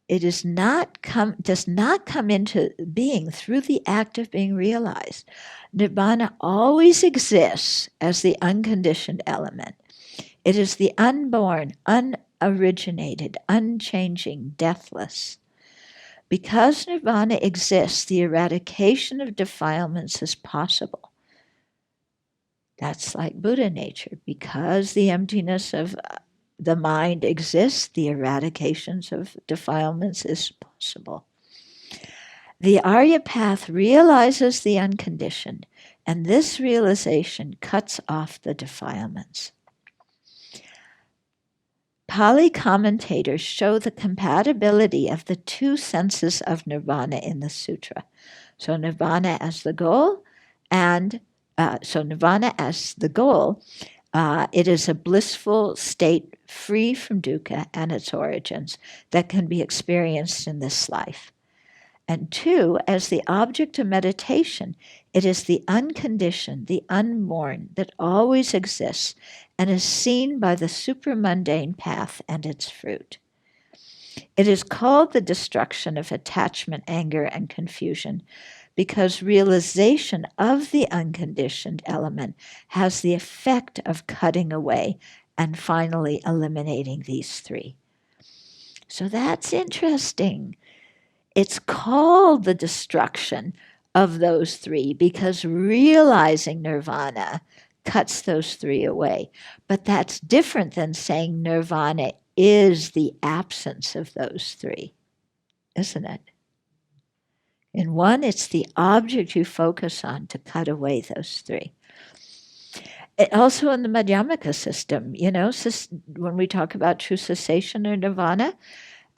does not come into being through the act of being realized. Nibbana always exists as the unconditioned element. It is the unborn, unoriginated, unchanging, deathless. Because nirvana exists, the eradication of defilements is possible. That's like Buddha nature. Because the emptiness of the mind exists, the eradications of defilements is possible. The Arya path realizes the unconditioned, and this realization cuts off the defilements. Pali commentators show the compatibility of the two senses of nirvana in the sutra. So nirvana as the goal and So nirvana as the goal, it is a blissful state free from dukkha and its origins that can be experienced in this life. And two, as the object of meditation, it is the unconditioned, the unborn that always exists and is seen by the supramundane path and its fruit. It is called the destruction of attachment, anger, and confusion because realization of the unconditioned element has the effect of cutting away and finally eliminating these three. So that's interesting. It's called the destruction of those three because realizing nirvana cuts those three away. But that's different than saying nirvana is the absence of those three, isn't it? In one, it's the object you focus on to cut away those three. Also in the Madhyamaka system, when we talk about true cessation or nirvana,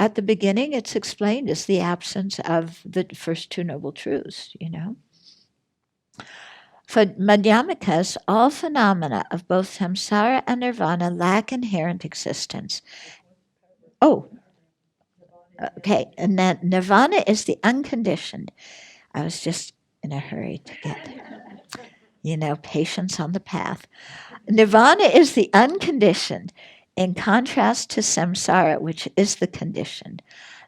at the beginning it's explained as the absence of the first two noble truths, For Madhyamikas, all phenomena of both samsara and nirvana lack inherent existence. Oh, okay. And then nirvana is the unconditioned. I was just in a hurry to get there. Patience on the path. Nirvana is the unconditioned, in contrast to samsara, which is the conditioned.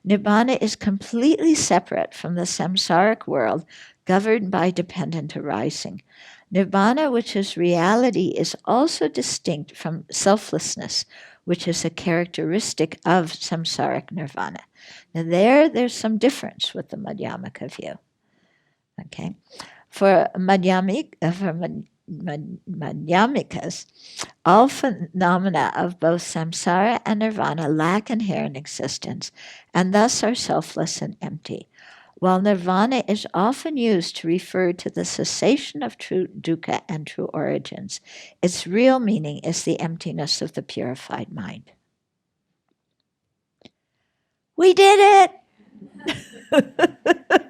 Nibbana is completely separate from the samsaric world, governed by dependent arising. Nibbana, which is reality, is also distinct from selflessness, which is a characteristic of samsaric nirvana. Now there's some difference with the Madhyamaka view. Okay, for Madhyamikas, all phenomena of both samsara and nirvana lack inherent existence and thus are selfless and empty. While nirvana is often used to refer to the cessation of true dukkha and true origins, its real meaning is the emptiness of the purified mind. We did it!